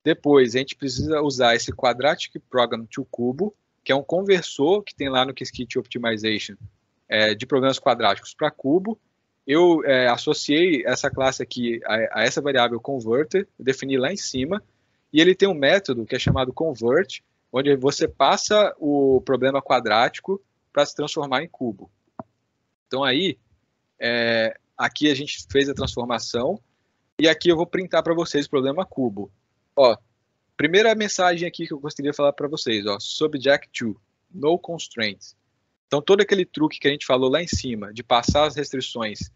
Depois a gente precisa usar esse Quadratic Program to Cubo, que é um conversor que tem lá no Qiskit Optimization de programas quadráticos para cubo. Eu associei essa classe aqui a essa variável converter, defini lá em cima, e ele tem um método que é chamado convert, onde você passa o problema quadrático para se transformar em cubo. Então aí, aqui a gente fez a transformação, e aqui eu vou printar para vocês o problema cubo. Ó, primeira mensagem aqui que eu gostaria de falar para vocês, ó, subject to, no constraints. Então todo aquele truque que a gente falou lá em cima, de passar as restrições,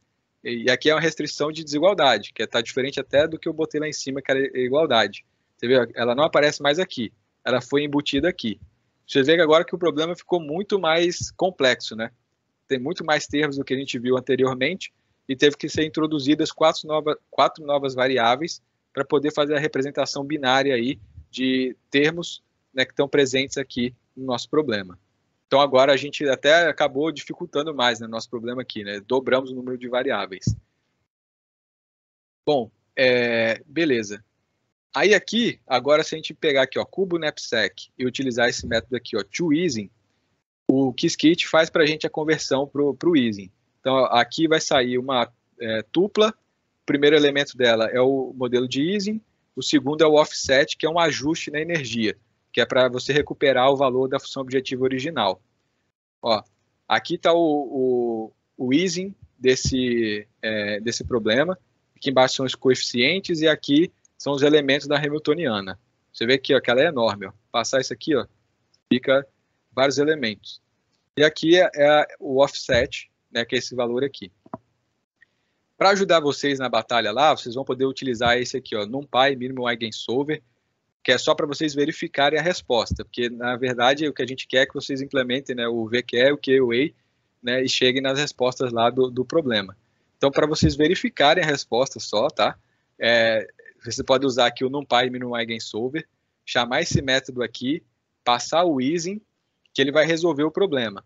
e aqui é uma restrição de desigualdade, que está diferente até do que eu botei lá em cima, que era igualdade. Você vê, ela não aparece mais aqui, ela foi embutida aqui. Você vê agora que o problema ficou muito mais complexo, né? Tem muito mais termos do que a gente viu anteriormente, e teve que ser introduzidas 4 novas variáveis para poder fazer a representação binária aí de termos, né, que estão presentes aqui no nosso problema. Então agora a gente até acabou dificultando mais, né, nosso problema aqui, né? Dobramos o número de variáveis. Bom, beleza. Aí aqui, agora se a gente pegar aqui, ó, cubo NAPSEC e utilizar esse método aqui, ó, toIsing, o Qiskit faz para a gente a conversão para o Ising. Então aqui vai sair uma tupla. O primeiro elemento dela é o modelo de Ising, o segundo é o offset, que é um ajuste na energia, que é para você recuperar o valor da função objetiva original. Ó, aqui está o Ising desse problema, aqui embaixo são os coeficientes e aqui são os elementos da Hamiltoniana. Você vê aqui, ó, que ela é enorme. Ó. Passar isso aqui, ó, fica vários elementos. E aqui é o offset, né, que é esse valor aqui. Para ajudar vocês na batalha lá, vocês vão poder utilizar esse aqui, ó, NumPy Minimum Eigensolver, que é só para vocês verificarem a resposta, porque, na verdade, o que a gente quer é que vocês implementem, né, o VQE, o QA, né, e cheguem nas respostas lá do problema. Então, para vocês verificarem a resposta só, tá? Você pode usar aqui o NumPy Minimum Eigensolver, chamar esse método aqui, passar o easing, que ele vai resolver o problema.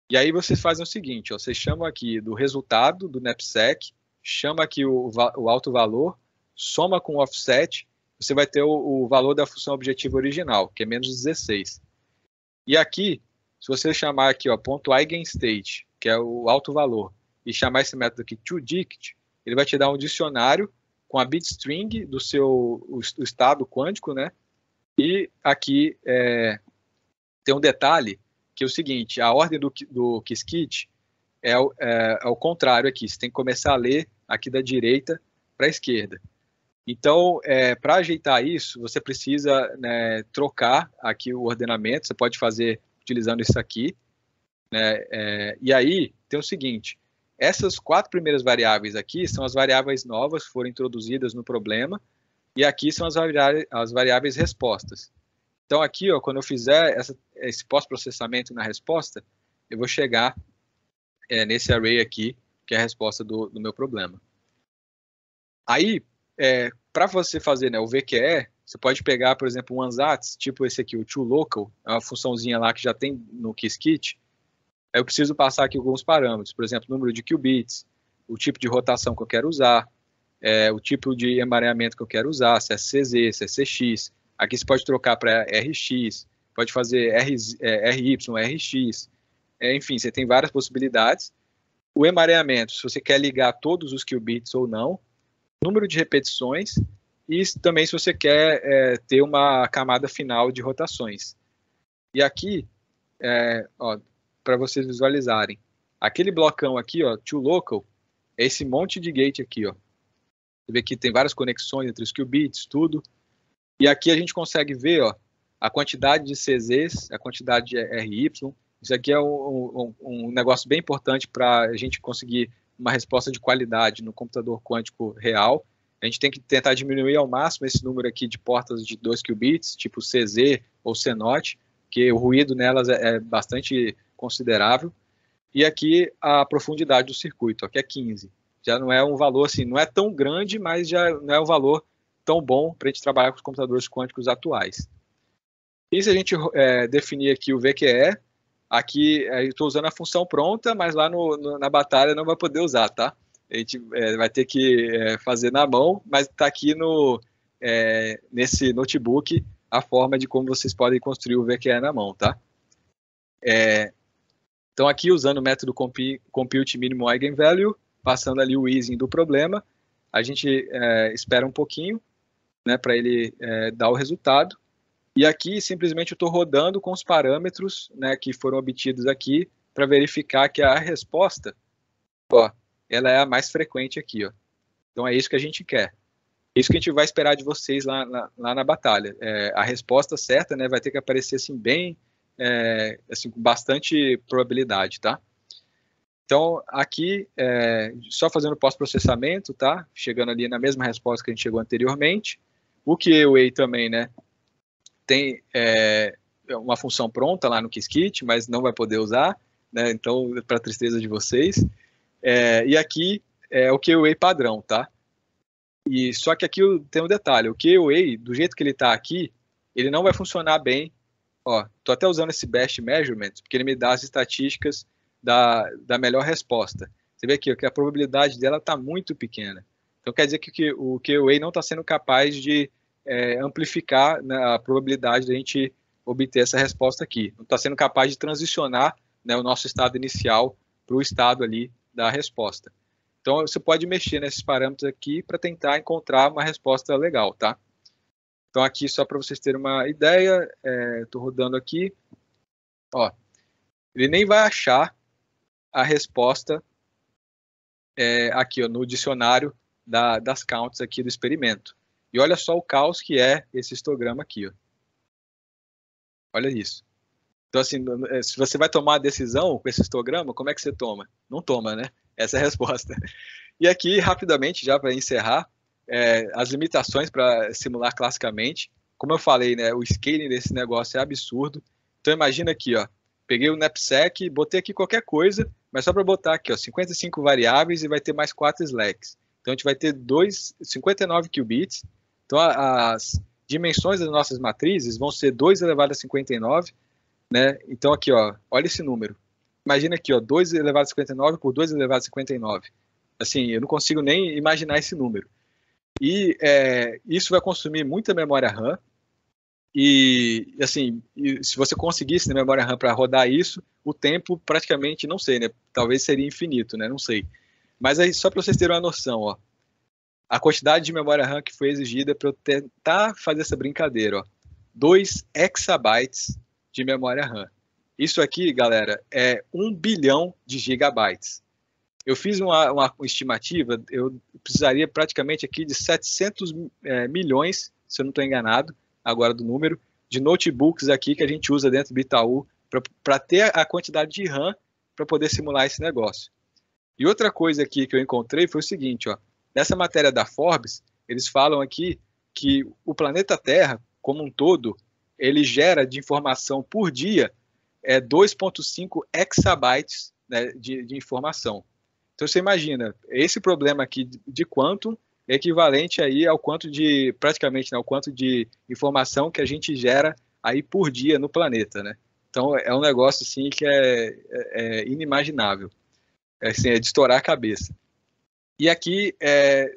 E aí vocês fazem o seguinte, ó, vocês chamam aqui do resultado do knapsack, chama aqui o alto valor, soma com o offset, você vai ter o valor da função objetivo original, que é menos 16. E aqui, se você chamar aqui, ó, ponto eigenstate, que é o alto valor, e chamar esse método aqui toDict, ele vai te dar um dicionário com a bitstring do seu estado quântico, né? E aqui tem um detalhe, que é o seguinte, a ordem do Qiskit é o contrário aqui, você tem que começar a ler aqui da direita para a esquerda. Então, para ajeitar isso, você precisa, né, trocar aqui o ordenamento, você pode fazer utilizando isso aqui, né, e aí tem o seguinte, essas 4 primeiras variáveis aqui são as variáveis novas que foram introduzidas no problema, e aqui são as variáveis respostas. Então aqui, ó, quando eu fizer esse pós-processamento na resposta, eu vou chegar nesse array aqui, que é a resposta do meu problema. Aí, para você fazer, né, o VQE, você pode pegar, por exemplo, um ansatz, tipo esse aqui, o toLocal, é uma funçãozinha lá que já tem no Qiskit. Eu preciso passar aqui alguns parâmetros, por exemplo, número de qubits, o tipo de rotação que eu quero usar, o tipo de emaranhamento que eu quero usar, se é CZ, se é CX. Aqui você pode trocar para RX, pode fazer RY, RX, enfim, você tem várias possibilidades. O emaranhamento, se você quer ligar todos os qubits ou não, número de repetições e também se você quer ter uma camada final de rotações. E aqui, para vocês visualizarem, aquele blocão aqui, ó, toLocal, é esse monte de gate aqui, ó. Você vê que tem várias conexões entre os qubits, tudo. E aqui a gente consegue ver, ó, a quantidade de CZs, a quantidade de RY. Isso aqui é um negócio bem importante para a gente conseguir uma resposta de qualidade no computador quântico real. A gente tem que tentar diminuir ao máximo esse número aqui de portas de 2 qubits, tipo CZ ou CNOT, que o ruído nelas é bastante considerável. E aqui a profundidade do circuito, ó, que é 15. Já não é um valor assim, não é tão grande, mas já não é um valor tão bom para a gente trabalhar com os computadores quânticos atuais. E se a gente definir aqui o VQE, aqui eu estou usando a função pronta, mas lá na batalha não vai poder usar, tá? A gente vai ter que fazer na mão, mas está aqui nesse notebook a forma de como vocês podem construir o VQE na mão, tá? Então aqui usando o método Compute Minimum Eigenvalue, passando ali o easing do problema, a gente espera um pouquinho, né, para ele dar o resultado. E aqui, simplesmente, eu estou rodando com os parâmetros, né, que foram obtidos aqui para verificar que a resposta, ó, ela é a mais frequente aqui. Ó. Então, é isso que a gente quer. Isso que a gente vai esperar de vocês lá na batalha. A resposta certa, né, vai ter que aparecer assim, bem, assim, com bastante probabilidade, tá? Então, aqui, só fazendo pós-processamento, tá? Chegando ali na mesma resposta que a gente chegou anteriormente. O QA também, né? Tem uma função pronta lá no Qiskit, mas não vai poder usar, né? Então, para tristeza de vocês. E aqui é o QA padrão, tá? E só que aqui tem um detalhe. O QA, do jeito que ele está aqui, ele não vai funcionar bem. Ó, tô até usando esse Best Measurement, porque ele me dá as estatísticas da melhor resposta. Você vê aqui ó, que a probabilidade dela está muito pequena. Então, quer dizer que o QA não está sendo capaz de amplificar, né, a probabilidade de a gente obter essa resposta aqui. Não está sendo capaz de transicionar, né, o nosso estado inicial para o estado ali da resposta. Então, você pode mexer nesses parâmetros aqui para tentar encontrar uma resposta legal, tá? Então, aqui, só para vocês terem uma ideia, estou rodando aqui. Ó, ele nem vai achar a resposta aqui ó, no dicionário das counts aqui do experimento. E olha só o caos que é esse histograma aqui, ó. Olha isso. Então, assim, se você vai tomar a decisão com esse histograma, como é que você toma? Não toma, né? Essa é a resposta. E aqui, rapidamente, já para encerrar, as limitações para simular classicamente. Como eu falei, né, o scaling desse negócio é absurdo. Então, imagina aqui, ó, peguei o knapsack, botei aqui qualquer coisa, mas só para botar aqui, ó, 55 variáveis e vai ter mais 4 slacks. Então, a gente vai ter 59 qubits. Então, as dimensões das nossas matrizes vão ser 2 elevado a 59, né? Então, aqui, ó, olha esse número. Imagina aqui, ó, 2 elevado a 59 por 2 elevado a 59. Assim, eu não consigo nem imaginar esse número. E isso vai consumir muita memória RAM. E, assim, se você conseguisse na memória RAM para rodar isso, o tempo praticamente, não sei, né? Talvez seria infinito, né? Não sei. Mas aí, só para vocês terem uma noção, ó, a quantidade de memória RAM que foi exigida para eu tentar fazer essa brincadeira, ó, 2 exabytes de memória RAM. Isso aqui, galera, é 1 bilhão de gigabytes. Eu fiz uma estimativa, eu precisaria praticamente aqui de 700 milhões, se eu não estou enganado, agora do número, de notebooks aqui que a gente usa dentro do Itaú para ter a quantidade de RAM para poder simular esse negócio. E outra coisa aqui que eu encontrei foi o seguinte, ó, nessa matéria da Forbes, eles falam aqui que o planeta Terra, como um todo, ele gera de informação por dia 2,5 exabytes, né, de informação. Então você imagina, esse problema aqui de quantum é equivalente aí ao quanto de, praticamente, né, ao quanto de informação que a gente gera aí por dia no planeta, né? Então é um negócio assim que é inimaginável, assim, é de estourar a cabeça. E aqui,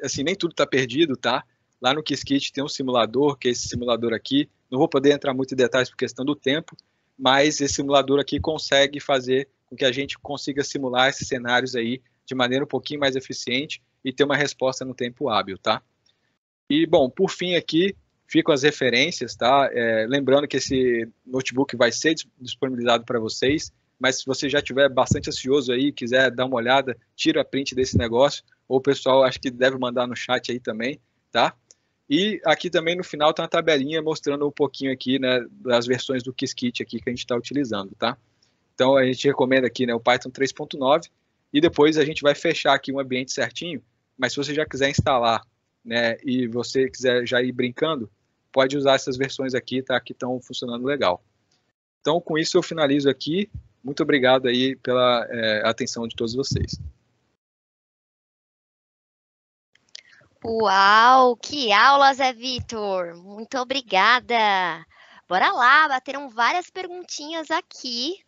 assim, nem tudo está perdido, tá? Lá no Qiskit tem um simulador, que é esse simulador aqui. Não vou poder entrar muito em detalhes por questão do tempo, mas esse simulador aqui consegue fazer com que a gente consiga simular esses cenários aí de maneira um pouquinho mais eficiente e ter uma resposta no tempo hábil, tá? E, bom, por fim aqui, ficam as referências, tá? Lembrando que esse notebook vai ser disponibilizado para vocês, mas se você já estiver bastante ansioso aí, quiser dar uma olhada, tira a print desse negócio, ou o pessoal acho que deve mandar no chat aí também, tá? E aqui também no final tem uma tabelinha mostrando um pouquinho aqui, né, das versões do Qiskit aqui que a gente está utilizando, tá? Então a gente recomenda aqui, né, o Python 3.9 e depois a gente vai fechar aqui um ambiente certinho, mas se você já quiser instalar, né, e você quiser já ir brincando, pode usar essas versões aqui, tá, que estão funcionando legal. Então com isso eu finalizo aqui, muito obrigado aí pela atenção de todos vocês. Uau, que aula, Zé Vitor! Muito obrigada! Bora lá, bateram várias perguntinhas aqui.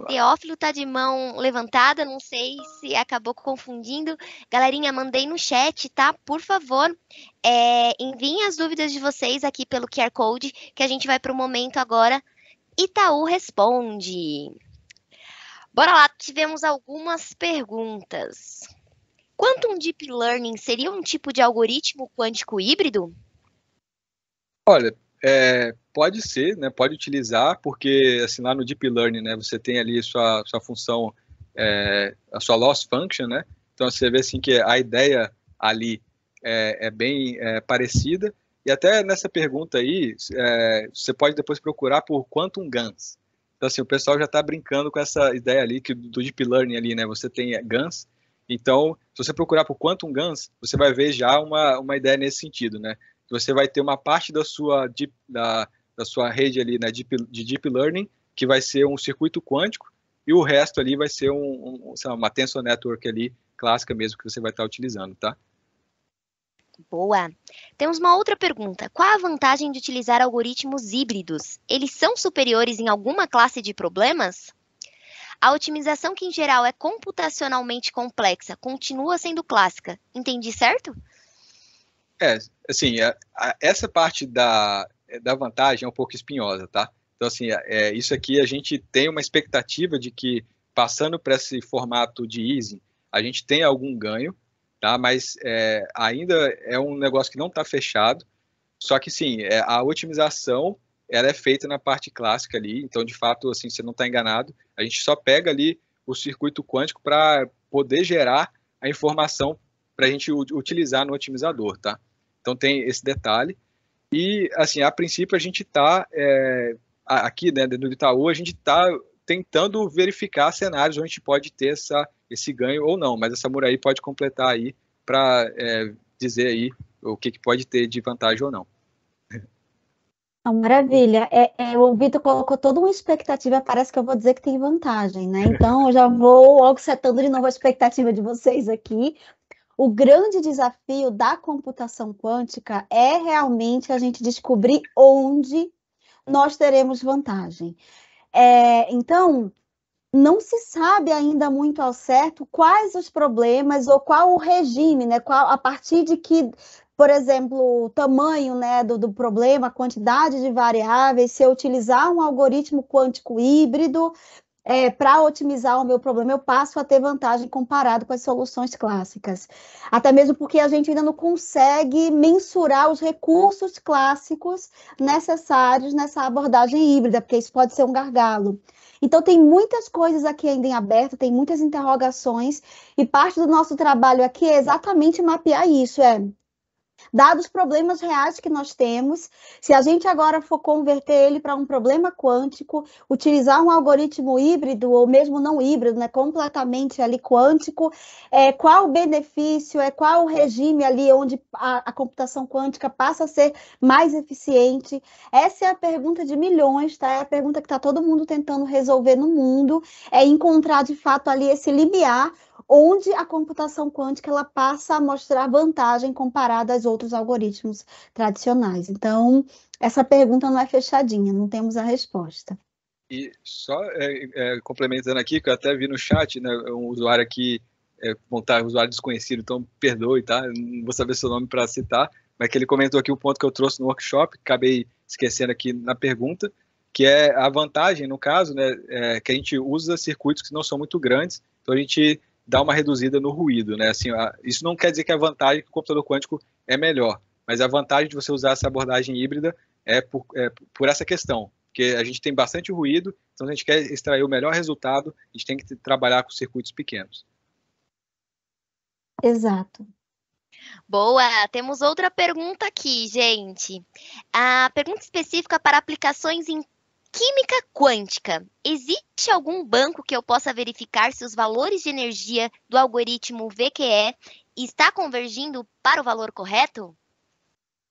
Teófilo tá de mão levantada, não sei se acabou confundindo. Galerinha, mandei no chat, tá? Por favor, enviem as dúvidas de vocês aqui pelo QR Code, que a gente vai para o momento agora. Itaú Responde. Bora lá, tivemos algumas perguntas. Quantum Deep Learning seria um tipo de algoritmo quântico híbrido? Olha, pode ser, né? Pode utilizar, porque assim, lá no Deep Learning, né, você tem ali sua função, a sua loss function, né? Então você vê assim que a ideia ali é bem parecida. E até nessa pergunta aí, você pode depois procurar por Quantum GANs. Então assim, o pessoal já está brincando com essa ideia ali que do Deep Learning ali, né? Você tem GANs. Então, se você procurar por Quantum GANs, você vai ver já uma ideia nesse sentido, né? Você vai ter uma parte da sua rede ali, né, de Deep Learning, que vai ser um circuito quântico, e o resto ali vai ser uma Tensor Network ali, clássica mesmo, que você vai estar utilizando, tá? Boa. Temos uma outra pergunta. Qual a vantagem de utilizar algoritmos híbridos? Eles são superiores em alguma classe de problemas? A otimização, que em geral é computacionalmente complexa, continua sendo clássica. Entendi certo? Assim, essa parte da vantagem é um pouco espinhosa, tá? Então, assim, isso aqui a gente tem uma expectativa de que, passando para esse formato de easing, a gente tem algum ganho, tá? Mas ainda é um negócio que não está fechado. Só que, sim, a otimização ela é feita na parte clássica ali. Então, de fato, assim, você não está enganado. A gente só pega ali o circuito quântico para poder gerar a informação para a gente utilizar no otimizador, tá? Então tem esse detalhe. E, assim, a princípio a gente está, aqui, né, no Itaú, a gente está tentando verificar cenários onde a gente pode ter esse ganho ou não, mas a Samurai pode completar aí para dizer aí o que pode ter de vantagem ou não. Maravilha. O Vitor colocou toda uma expectativa, parece que eu vou dizer que tem vantagem, né? Então, eu já vou logo setando de novo a expectativa de vocês aqui. O grande desafio da computação quântica é realmente a gente descobrir onde nós teremos vantagem. Então, não se sabe ainda muito ao certo quais os problemas ou qual o regime, né? A partir de que, por exemplo, o tamanho, né, do problema, a quantidade de variáveis, se eu utilizar um algoritmo quântico híbrido, para otimizar o meu problema, eu passo a ter vantagem comparado com as soluções clássicas. Até mesmo porque a gente ainda não consegue mensurar os recursos clássicos necessários nessa abordagem híbrida, porque isso pode ser um gargalo. Então, tem muitas coisas aqui ainda em aberto, tem muitas interrogações, e parte do nosso trabalho aqui é exatamente mapear isso, dados os problemas reais que nós temos, se a gente agora for converter ele para um problema quântico, utilizar um algoritmo híbrido, ou mesmo não híbrido, né, completamente ali quântico, qual o benefício, qual o regime ali onde a computação quântica passa a ser mais eficiente? Essa é a pergunta de milhões, tá? É a pergunta que está todo mundo tentando resolver no mundo, encontrar de fato ali esse limiar, onde a computação quântica ela passa a mostrar vantagem comparada aos outros algoritmos tradicionais. Então, essa pergunta não é fechadinha, não temos a resposta. E só complementando aqui, que eu até vi no chat, né, um usuário aqui, um usuário desconhecido, então perdoe, tá? Eu não vou saber seu nome para citar, mas que ele comentou aqui o ponto que eu trouxe no workshop, acabei esquecendo aqui na pergunta, que é a vantagem, no caso, né, que a gente usa circuitos que não são muito grandes, então a gente dá uma reduzida no ruído, né? Assim, isso não quer dizer que a vantagem que o computador quântico é melhor, mas a vantagem de você usar essa abordagem híbrida é por essa questão, porque a gente tem bastante ruído, então a gente quer extrair o melhor resultado, a gente tem que trabalhar com circuitos pequenos. Exato. Boa, temos outra pergunta aqui, gente. A pergunta específica para aplicações em química quântica. Existe algum banco que eu possa verificar se os valores de energia do algoritmo VQE está convergindo para o valor correto?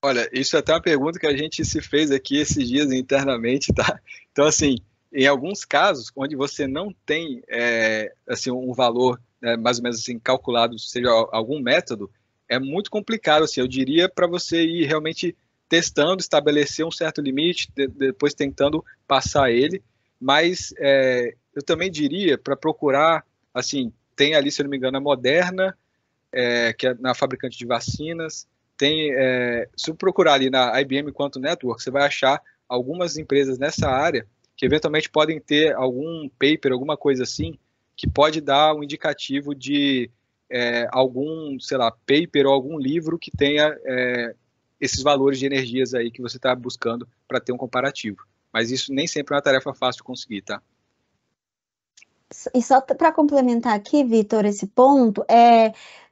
Olha, isso é até uma pergunta que a gente se fez aqui esses dias internamente, tá? Então, assim, em alguns casos, onde você não tem assim, um valor mais ou menos assim, calculado, seja algum método, é muito complicado, assim, eu diria, para você ir realmente testando, estabelecer um certo limite, depois tentando passar ele, mas eu também diria para procurar, assim, tem ali, se eu não me engano, a Moderna, que é na fabricante de vacinas, tem, se eu procurar ali na IBM Quantum Network, você vai achar algumas empresas nessa área que eventualmente podem ter algum paper, alguma coisa assim, que pode dar um indicativo de algum, sei lá, paper ou algum livro que tenha esses valores de energias aí que você está buscando para ter um comparativo. Mas isso nem sempre é uma tarefa fácil de conseguir, tá? E só para complementar aqui, Vitor, esse ponto,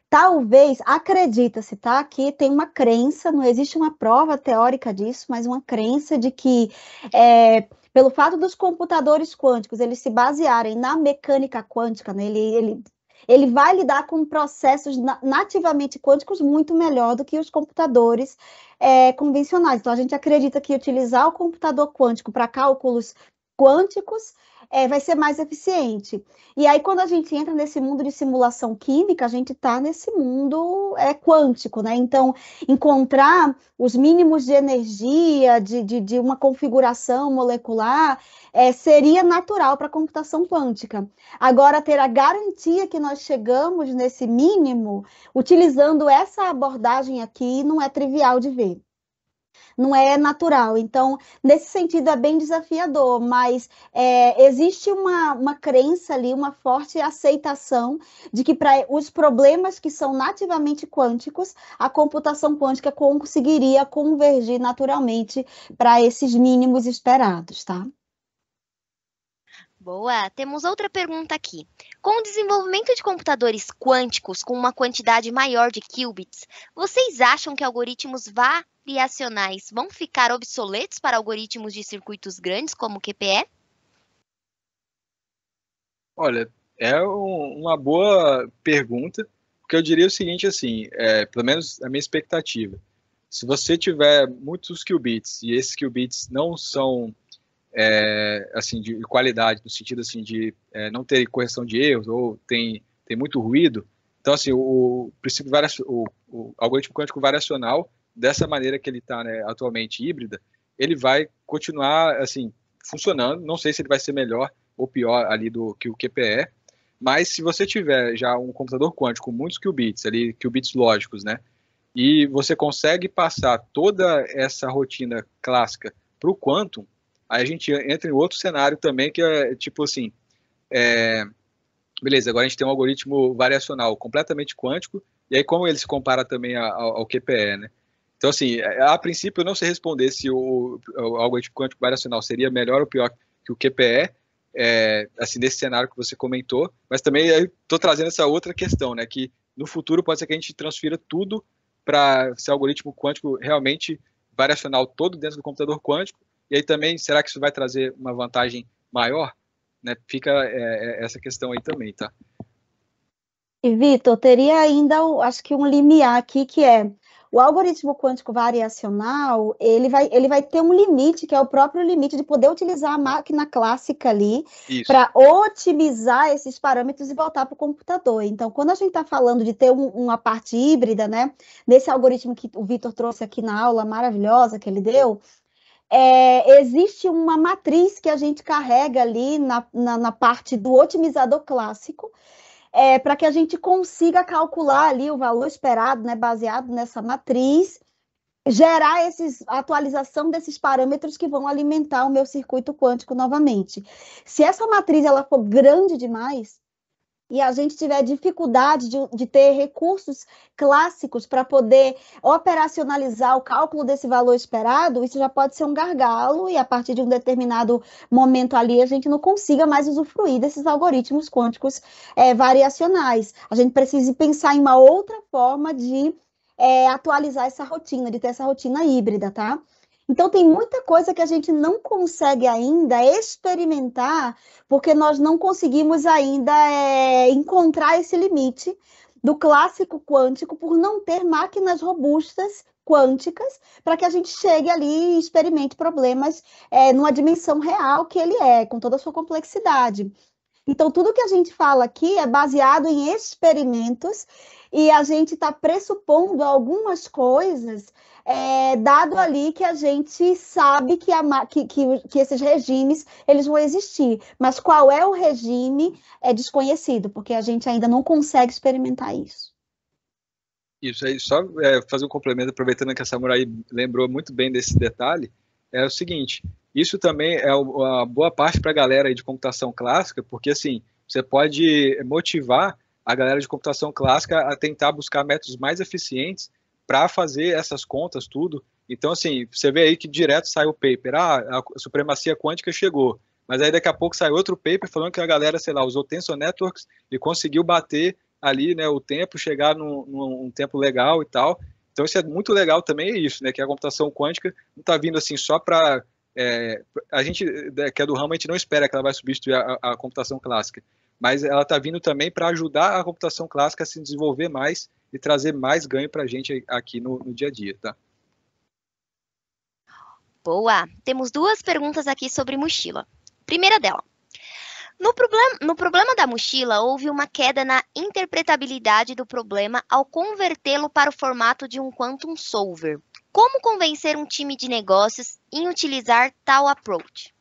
talvez, acredita-se, tá? Que tem uma crença, não existe uma prova teórica disso, mas uma crença de que, pelo fato dos computadores quânticos eles se basearem na mecânica quântica, né? Ele vai lidar com processos nativamente quânticos muito melhor do que os computadores convencionais. Então, a gente acredita que utilizar o computador quântico para cálculos quânticos vai ser mais eficiente. E aí, quando a gente entra nesse mundo de simulação química, a gente está nesse mundo quântico, né? Então, encontrar os mínimos de energia de uma configuração molecular seria natural para a computação quântica. Agora, ter a garantia que nós chegamos nesse mínimo, utilizando essa abordagem aqui, não é trivial de ver. Não é natural. Então, nesse sentido, é bem desafiador, mas existe uma crença ali, uma forte aceitação de que para os problemas que são nativamente quânticos, a computação quântica conseguiria convergir naturalmente para esses mínimos esperados, tá? Boa, temos outra pergunta aqui. Com o desenvolvimento de computadores quânticos com uma quantidade maior de qubits, vocês acham que algoritmos variacionais vão ficar obsoletos para algoritmos de circuitos grandes como o QPE? Olha, é uma boa pergunta, porque eu diria o seguinte, assim, pelo menos a minha expectativa, se você tiver muitos qubits e esses qubits não são assim, de qualidade, no sentido assim, de não ter correção de erros ou tem muito ruído, então assim, o princípio o algoritmo quântico variacional, dessa maneira que ele está, né, atualmente híbrida, ele vai continuar assim funcionando. Não sei se ele vai ser melhor ou pior ali do que o QPE, mas se você tiver já um computador quântico com muitos qubits ali, qubits lógicos, né, e você consegue passar toda essa rotina clássica para o quantum, aí a gente entra em outro cenário também, que é tipo assim, beleza, agora a gente tem um algoritmo variacional completamente quântico, e aí como ele se compara também ao QPE, né? Então, assim, a princípio eu não sei responder se o algoritmo quântico variacional seria melhor ou pior que o QPE, assim, nesse cenário que você comentou, mas também estou trazendo essa outra questão, né, que no futuro pode ser que a gente transfira tudo para ser algoritmo quântico realmente variacional todo dentro do computador quântico, e aí também, será que isso vai trazer uma vantagem maior? Né? Fica essa questão aí também, tá? E, Vitor, teria ainda, acho que um limiar aqui, que é o algoritmo quântico variacional, ele vai ter um limite, que é o próprio limite de poder utilizar a máquina clássica ali para otimizar esses parâmetros e voltar para o computador. Então, quando a gente está falando de ter uma parte híbrida, né, nesse algoritmo que o Vitor trouxe aqui na aula maravilhosa que ele deu, existe uma matriz que a gente carrega ali na parte do otimizador clássico, para que a gente consiga calcular ali o valor esperado, né, baseado nessa matriz, gerar a atualização desses parâmetros que vão alimentar o meu circuito quântico novamente. Se essa matriz ela for grande demais, e a gente tiver dificuldade de ter recursos clássicos para poder operacionalizar o cálculo desse valor esperado, isso já pode ser um gargalo, e a partir de um determinado momento ali, a gente não consiga mais usufruir desses algoritmos quânticos variacionais. A gente precisa pensar em uma outra forma de atualizar essa rotina, de ter essa rotina híbrida, tá? Então, tem muita coisa que a gente não consegue ainda experimentar, porque nós não conseguimos ainda encontrar esse limite do clássico quântico, por não ter máquinas robustas quânticas, para que a gente chegue ali e experimente problemas numa dimensão real que ele com toda a sua complexidade. Então, tudo que a gente fala aqui é baseado em experimentos, e a gente está pressupondo algumas coisas, dado ali que a gente sabe que esses regimes eles vão existir. Mas qual é o regime é desconhecido, porque a gente ainda não consegue experimentar isso. Isso aí, só fazer um complemento, aproveitando que a Samurai lembrou muito bem desse detalhe, é o seguinte: isso também é uma boa parte para a galera aí de computação clássica, porque assim, você pode motivar a galera de computação clássica a tentar buscar métodos mais eficientes para fazer essas contas, tudo. Então, assim, você vê aí que direto sai o paper, a supremacia quântica chegou, mas aí daqui a pouco sai outro paper falando que a galera, sei lá, usou Tensor Networks e conseguiu bater ali, né, o tempo, chegar num tempo legal e tal. Então, isso é muito legal também, é isso, né, que a computação quântica não está vindo assim só para... a gente, que é do ramo, a gente não espera que ela vai substituir a computação clássica, mas ela está vindo também para ajudar a computação clássica a se desenvolver mais e trazer mais ganho para a gente aqui no dia a dia, tá? Boa! Temos duas perguntas aqui sobre mochila. Primeira dela. No problema da mochila, houve uma queda na interpretabilidade do problema ao convertê-lo para o formato de um quantum solver. Como convencer um time de negócios em utilizar tal approach?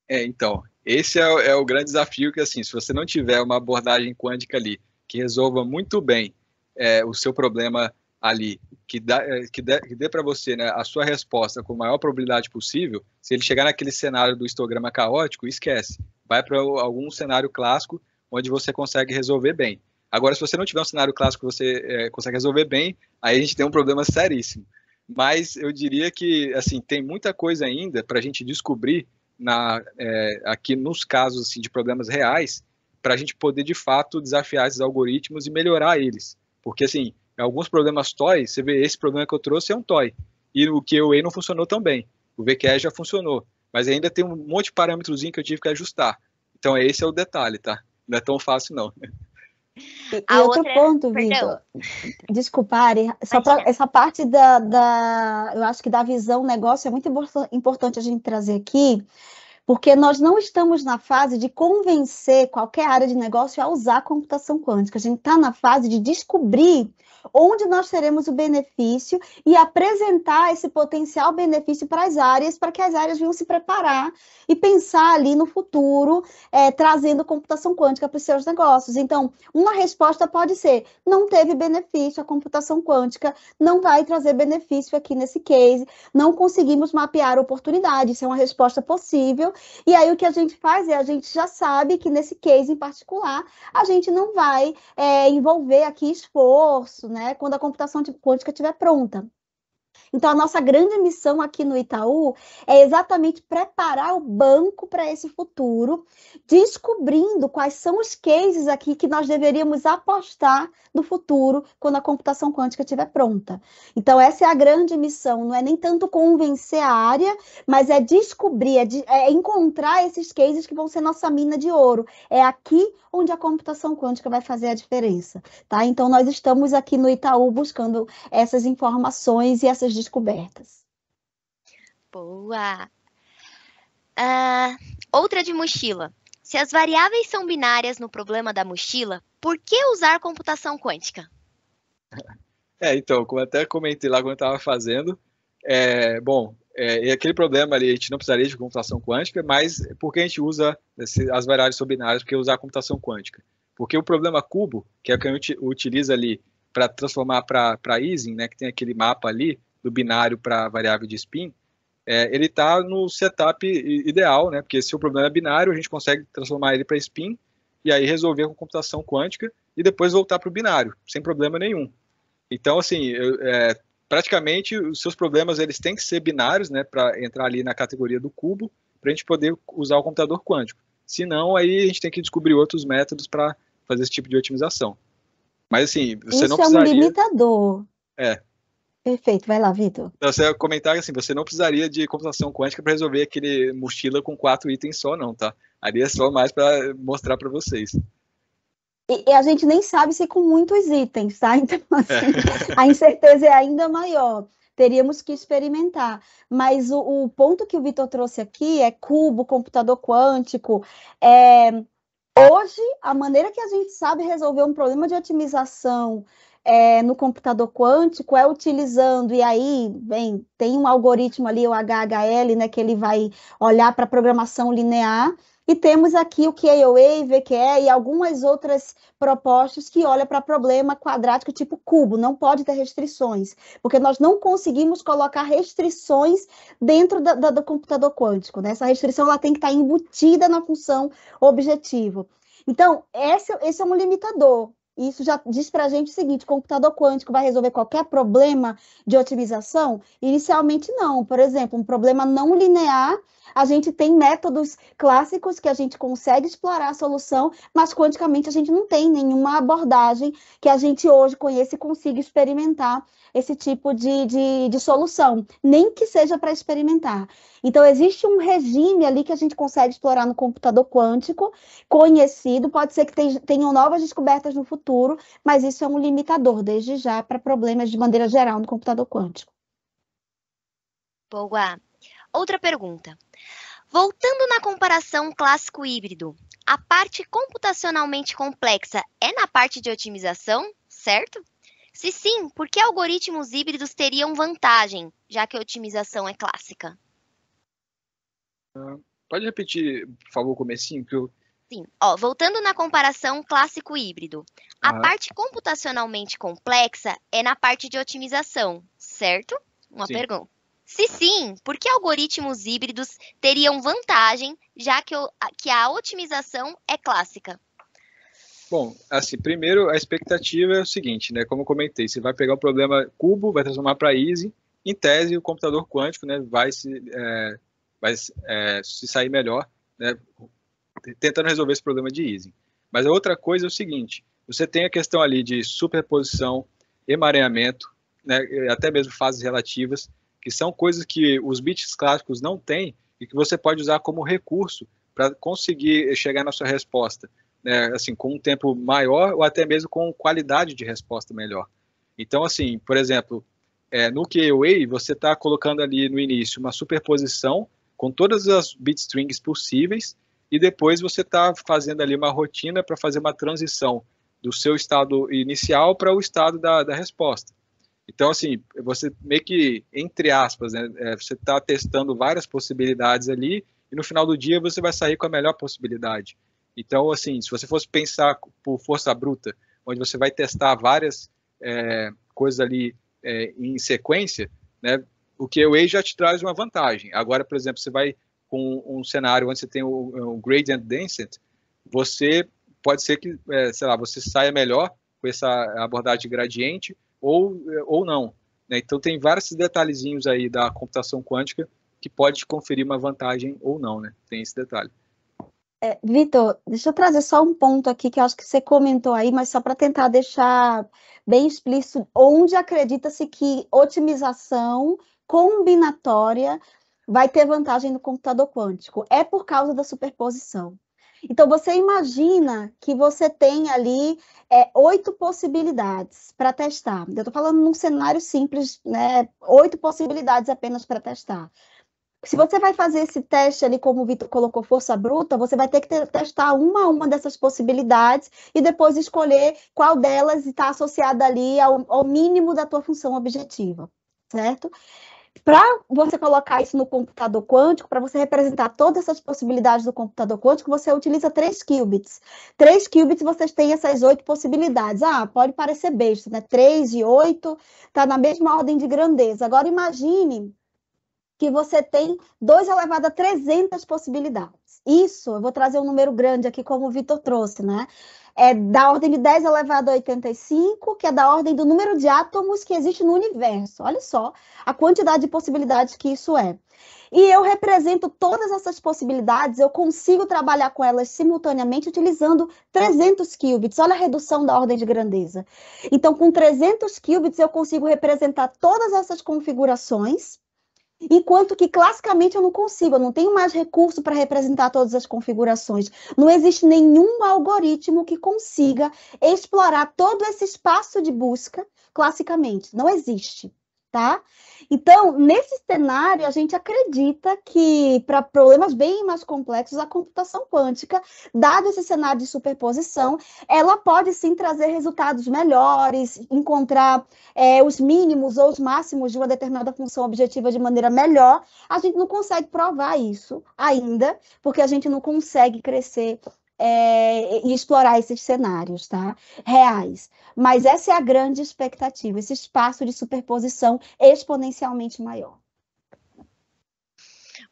Então, esse é o grande desafio, que assim, se você não tiver uma abordagem quântica ali que resolva muito bem o seu problema ali, que dê para você, né, a sua resposta com a maior probabilidade possível, se ele chegar naquele cenário do histograma caótico, esquece. Vai para algum cenário clássico onde você consegue resolver bem. Agora, se você não tiver um cenário clássico que você consegue resolver bem, aí a gente tem um problema seríssimo. Mas eu diria que assim, tem muita coisa ainda para a gente descobrir aqui nos casos assim, de problemas reais, para a gente poder, de fato, desafiar esses algoritmos e melhorar eles. Porque, assim, alguns problemas TOI, você vê, esse problema que eu trouxe é um TOI. E o QA não funcionou tão bem. O VQE já funcionou. Mas ainda tem um monte de parâmetrozinho que eu tive que ajustar. Então, esse é o detalhe, tá? Não é tão fácil, não. E outro ponto, Vitor, desculpa, Ari, só para essa parte eu acho que da visão negócio é muito importante a gente trazer aqui, porque nós não estamos na fase de convencer qualquer área de negócio a usar a computação quântica. A gente está na fase de descobrir onde nós teremos o benefício e apresentar esse potencial benefício para as áreas, para que as áreas venham se preparar e pensar ali no futuro, trazendo computação quântica para os seus negócios. Então, uma resposta pode ser: não teve benefício, a computação quântica não vai trazer benefício aqui nesse case, não conseguimos mapear a oportunidade. Isso é uma resposta possível. E aí o que a gente faz a gente já sabe que nesse case em particular, a gente não vai envolver aqui esforço, né, quando a computação quântica estiver pronta. Então, a nossa grande missão aqui no Itaú é exatamente preparar o banco para esse futuro, descobrindo quais são os cases aqui que nós deveríamos apostar no futuro, quando a computação quântica estiver pronta. Então, essa é a grande missão, não é nem tanto convencer a área, mas é descobrir, é encontrar esses cases que vão ser nossa mina de ouro. É aqui onde a computação quântica vai fazer a diferença, tá? Então, nós estamos aqui no Itaú buscando essas informações e essas descobertas. Boa! Outra de mochila. Se as variáveis são binárias no problema da mochila, por que usar computação quântica? Então, como eu até comentei lá quando eu estava fazendo, e aquele problema ali, a gente não precisaria de computação quântica, mas por que a gente usa as variáveis são binárias? Por que usar a computação quântica? Porque o problema cubo, que é o que a gente utiliza ali para transformar para Ising, né, que tem aquele mapa ali do binário para a variável de spin, ele está no setup ideal, né, porque se o problema é binário, a gente consegue transformar ele para spin e aí resolver com computação quântica e depois voltar para o binário, sem problema nenhum. Então, assim, praticamente os seus problemas eles têm que ser binários, né, para entrar ali na categoria do cubo, para a gente poder usar o computador quântico. Senão, aí a gente tem que descobrir outros métodos para fazer esse tipo de otimização. Mas, assim, você não precisaria... Isso é um limitador. Perfeito, vai lá, Vitor. Você ia comentar que assim, você não precisaria de computação quântica para resolver aquele mochila com 4 itens só, não, tá? Ali é só mais para mostrar para vocês. E a gente nem sabe se com muitos itens, tá? Então, assim, a incerteza é ainda maior. Teríamos que experimentar. Mas o ponto que o Vitor trouxe aqui é cubo, computador quântico. Hoje, a maneira que a gente sabe resolver um problema de otimização no computador quântico é utilizando, e aí, tem um algoritmo ali, o HHL, né, que ele vai olhar para a programação linear, e temos aqui o QAOA, VQE e algumas outras propostas que olham para problema quadrático tipo cubo, não pode ter restrições, porque nós não conseguimos colocar restrições dentro do computador quântico, né? Essa restrição ela tem que estar embutida na função objetivo. Então, esse é um limitador. Isso já diz para a gente o seguinte: o computador quântico vai resolver qualquer problema de otimização? Inicialmente não. Por exemplo, um problema não linear, a gente tem métodos clássicos que a gente consegue explorar a solução, mas quanticamente a gente não tem nenhuma abordagem que a gente hoje conheça e consiga experimentar esse tipo de solução, nem que seja para experimentar. Então, existe um regime ali que a gente consegue explorar no computador quântico, conhecido, pode ser que tenham novas descobertas no futuro, mas isso é um limitador, desde já, para problemas de maneira geral no computador quântico. Boa. Outra pergunta. Voltando na comparação clássico-híbrido, a parte computacionalmente complexa é na parte de otimização, certo? Se sim, por que algoritmos híbridos teriam vantagem, já que a otimização é clássica? Pode repetir, por favor, o comecinho? Que eu... Sim. Voltando na comparação clássico-híbrido, a parte computacionalmente complexa é na parte de otimização, certo? Uma pergunta. Se sim, por que algoritmos híbridos teriam vantagem, já que a otimização é clássica? Bom, assim, primeiro a expectativa é o seguinte, né? Como eu comentei, você vai pegar o problema cubo, vai transformar para Ising, em tese o computador quântico, né, vai se sair melhor, né, tentando resolver esse problema de Ising. Mas a outra coisa é o seguinte, você tem a questão ali de superposição, emaranhamento, né, até mesmo fases relativas, que são coisas que os bits clássicos não têm e que você pode usar como recurso para conseguir chegar na sua resposta, né, assim, com um tempo maior ou até mesmo com qualidade de resposta melhor. Então, assim, por exemplo, no QA, você está colocando ali no início uma superposição com todas as bit strings possíveis e depois você está fazendo ali uma rotina para fazer uma transição do seu estado inicial para o estado da resposta. Então, assim, você meio que, entre aspas, né, você está testando várias possibilidades ali e no final do dia você vai sair com a melhor possibilidade. Então, assim, se você fosse pensar por força bruta, onde você vai testar várias coisas ali em sequência, né, o QA já te traz uma vantagem. Agora, por exemplo, você vai com um cenário onde você tem o gradient descent, você pode ser que, sei lá, você saia melhor com essa abordagem de gradiente ou não, né? Então tem vários detalhezinhos aí da computação quântica que pode conferir uma vantagem ou não, né? Tem esse detalhe. Vitor, deixa eu trazer só um ponto aqui que eu acho que você comentou aí, mas só para tentar deixar bem explícito onde acredita-se que otimização combinatória vai ter vantagem no computador quântico. É por causa da superposição. Então, você imagina que você tem ali 8 possibilidades para testar. Eu estou falando num cenário simples, né? 8 possibilidades apenas para testar. Se você vai fazer esse teste ali, como o Vitor colocou, força bruta, você vai ter que testar uma a uma dessas possibilidades e depois escolher qual delas está associada ali ao mínimo da tua função objetiva, certo? Para você colocar isso no computador quântico, para você representar todas essas possibilidades do computador quântico, você utiliza 3 qubits. 3 qubits, vocês têm essas 8 possibilidades. Pode parecer besta, né? 3 e 8 está na mesma ordem de grandeza. Agora, imagine que você tem 2 elevado a 300 possibilidades. Isso, eu vou trazer um número grande aqui, como o Vitor trouxe, né? É da ordem de 10 elevado a 85, que é da ordem do número de átomos que existe no universo. Olha só a quantidade de possibilidades que isso é. E eu represento todas essas possibilidades, eu consigo trabalhar com elas simultaneamente utilizando 300 qubits. Olha a redução da ordem de grandeza. Então, com 300 qubits, eu consigo representar todas essas configurações, enquanto que classicamente eu não consigo, eu não tenho mais recurso para representar todas as configurações. Não existe nenhum algoritmo que consiga explorar todo esse espaço de busca classicamente. Não existe, tá? Então, nesse cenário, a gente acredita que para problemas bem mais complexos, a computação quântica, dado esse cenário de superposição, ela pode sim trazer resultados melhores, encontrar os mínimos ou os máximos de uma determinada função objetiva de maneira melhor. A gente não consegue provar isso ainda, porque a gente não consegue crescer e explorar esses cenários, tá? Reais. Mas essa é a grande expectativa, esse espaço de superposição exponencialmente maior.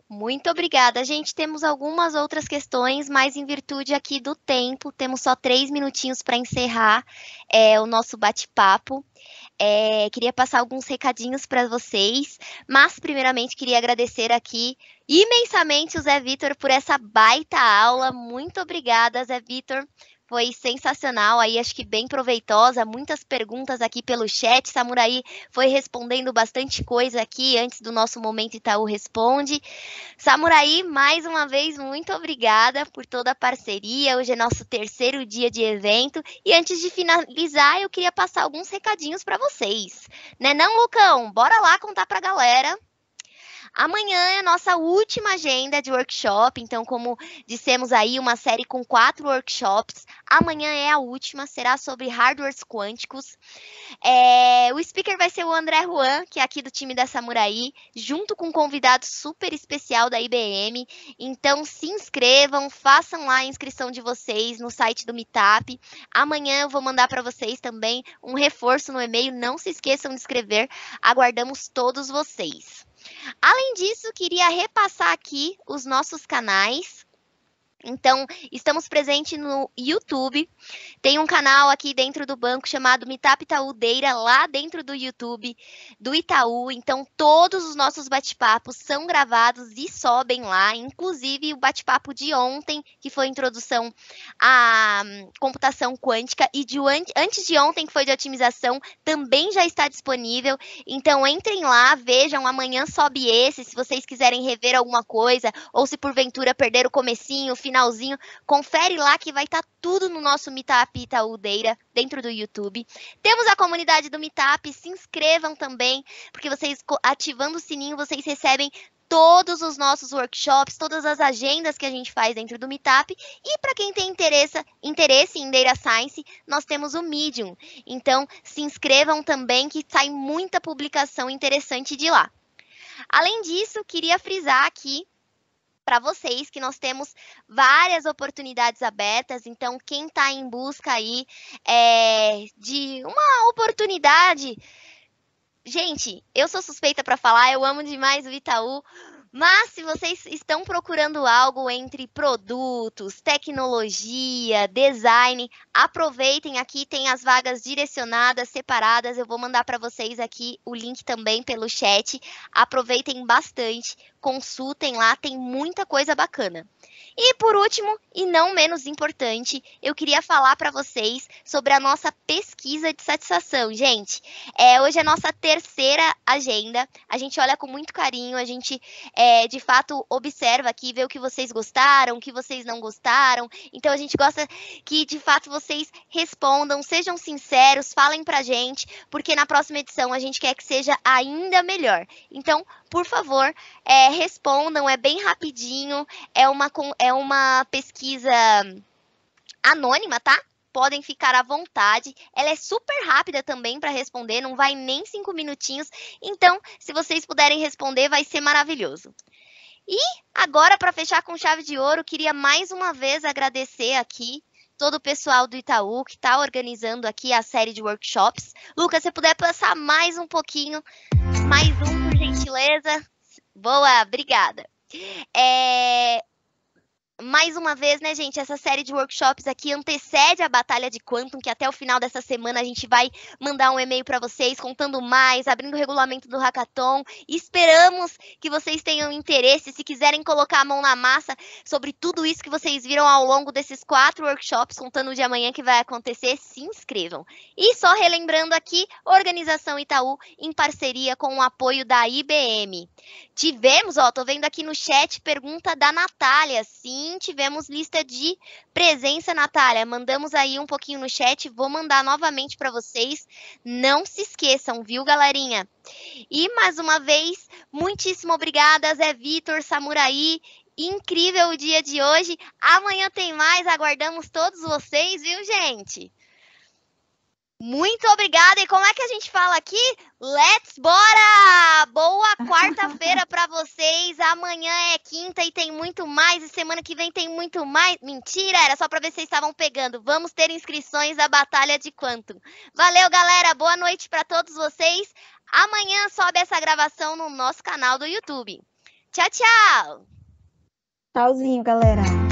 Muito obrigada, gente. Temos algumas outras questões, mas em virtude aqui do tempo, temos só 3 minutinhos para encerrar o nosso bate-papo. Queria passar alguns recadinhos para vocês, mas primeiramente queria agradecer aqui imensamente o Zé Vitor por essa baita aula. Muito obrigada, Zé Vitor. Foi sensacional, aí acho que bem proveitosa, muitas perguntas aqui pelo chat, Samurai foi respondendo bastante coisa aqui antes do nosso Momento Itaú Responde. Samurai, mais uma vez, muito obrigada por toda a parceria, hoje é nosso 3º dia de evento, e antes de finalizar, eu queria passar alguns recadinhos para vocês. Né não, Lucão? Bora lá contar para a galera. Amanhã é a nossa última agenda de workshop, então como dissemos aí, uma série com 4 workshops. Amanhã é a última, será sobre hardwares quânticos. O speaker vai ser o André Juan, que é aqui do time da Samurai, junto com um convidado super especial da IBM. Então se inscrevam, façam lá a inscrição de vocês no site do Meetup. Amanhã eu vou mandar para vocês também um reforço no e-mail, não se esqueçam de escrever, aguardamos todos vocês. Além disso, queria repassar aqui os nossos canais. Então, estamos presentes no YouTube. Tem um canal aqui dentro do banco chamado Meetup Itaú Deira, lá dentro do YouTube do Itaú. Então, todos os nossos bate-papos são gravados e sobem lá. Inclusive, o bate-papo de ontem, que foi a introdução à computação quântica, e antes de ontem, que foi de otimização, também já está disponível. Então, entrem lá, vejam. Amanhã sobe esse, se vocês quiserem rever alguma coisa, ou se porventura perder o comecinho, finalzinho, confere lá que vai estar tudo no nosso Meetup Itaú Deira, dentro do YouTube. Temos a comunidade do Meetup, se inscrevam também, porque vocês, ativando o sininho, vocês recebem todos os nossos workshops, todas as agendas que a gente faz dentro do Meetup. E para quem tem interesse em Data Science, nós temos o Medium. Então, se inscrevam também, que sai muita publicação interessante de lá. Além disso, queria frisar aqui para vocês que nós temos várias oportunidades abertas. Então, quem está em busca aí de uma oportunidade... Gente, eu sou suspeita para falar, eu amo demais o Itaú, mas se vocês estão procurando algo entre produtos, tecnologia, design, aproveitem, aqui tem as vagas direcionadas, separadas, eu vou mandar para vocês aqui o link também pelo chat. Aproveitem bastante, consultem lá, tem muita coisa bacana. E por último, e não menos importante, eu queria falar para vocês sobre a nossa pesquisa de satisfação. Gente, hoje é a nossa terceira agenda, a gente olha com muito carinho, a gente de fato observa aqui, vê o que vocês gostaram, o que vocês não gostaram. Então a gente gosta que de fato vocês respondam, sejam sinceros, falem pra gente, porque na próxima edição a gente quer que seja ainda melhor. Então, por favor, respondam, é bem rapidinho, é uma pesquisa anônima, tá? Podem ficar à vontade. Ela é super rápida também para responder, não vai nem 5 minutinhos. Então, se vocês puderem responder, vai ser maravilhoso. E agora, para fechar com chave de ouro, queria mais uma vez agradecer aqui todo o pessoal do Itaú que está organizando aqui a série de workshops. Lucas, se puder passar mais um pouquinho, mais um, por gentileza. Boa, obrigada. Mais uma vez, né, gente, essa série de workshops aqui antecede a Batalha de Quantum, que até o final dessa semana a gente vai mandar um e-mail para vocês contando mais, abrindo o regulamento do Hackathon. Esperamos que vocês tenham interesse, se quiserem colocar a mão na massa sobre tudo isso que vocês viram ao longo desses 4 workshops, contando o de amanhã que vai acontecer, se inscrevam. E só relembrando aqui, Organização Itaú em parceria com o apoio da IBM. Tivemos, tô vendo aqui no chat, pergunta da Natália. Sim, tivemos lista de presença, Natália. Mandamos aí um pouquinho no chat, vou mandar novamente para vocês. Não se esqueçam, viu, galerinha? E mais uma vez, muitíssimo obrigada, Zé Vitor, Samurai. Incrível o dia de hoje. Amanhã tem mais, aguardamos todos vocês, viu, gente? Muito obrigada. E como é que a gente fala aqui? Let's bora! Boa quarta-feira para vocês. Amanhã é quinta e tem muito mais. E semana que vem tem muito mais. Mentira, era só para ver se vocês estavam pegando. Vamos ter inscrições da Batalha de Quantum. Valeu, galera. Boa noite para todos vocês. Amanhã sobe essa gravação no nosso canal do YouTube. Tchau, tchau. Tchauzinho, galera.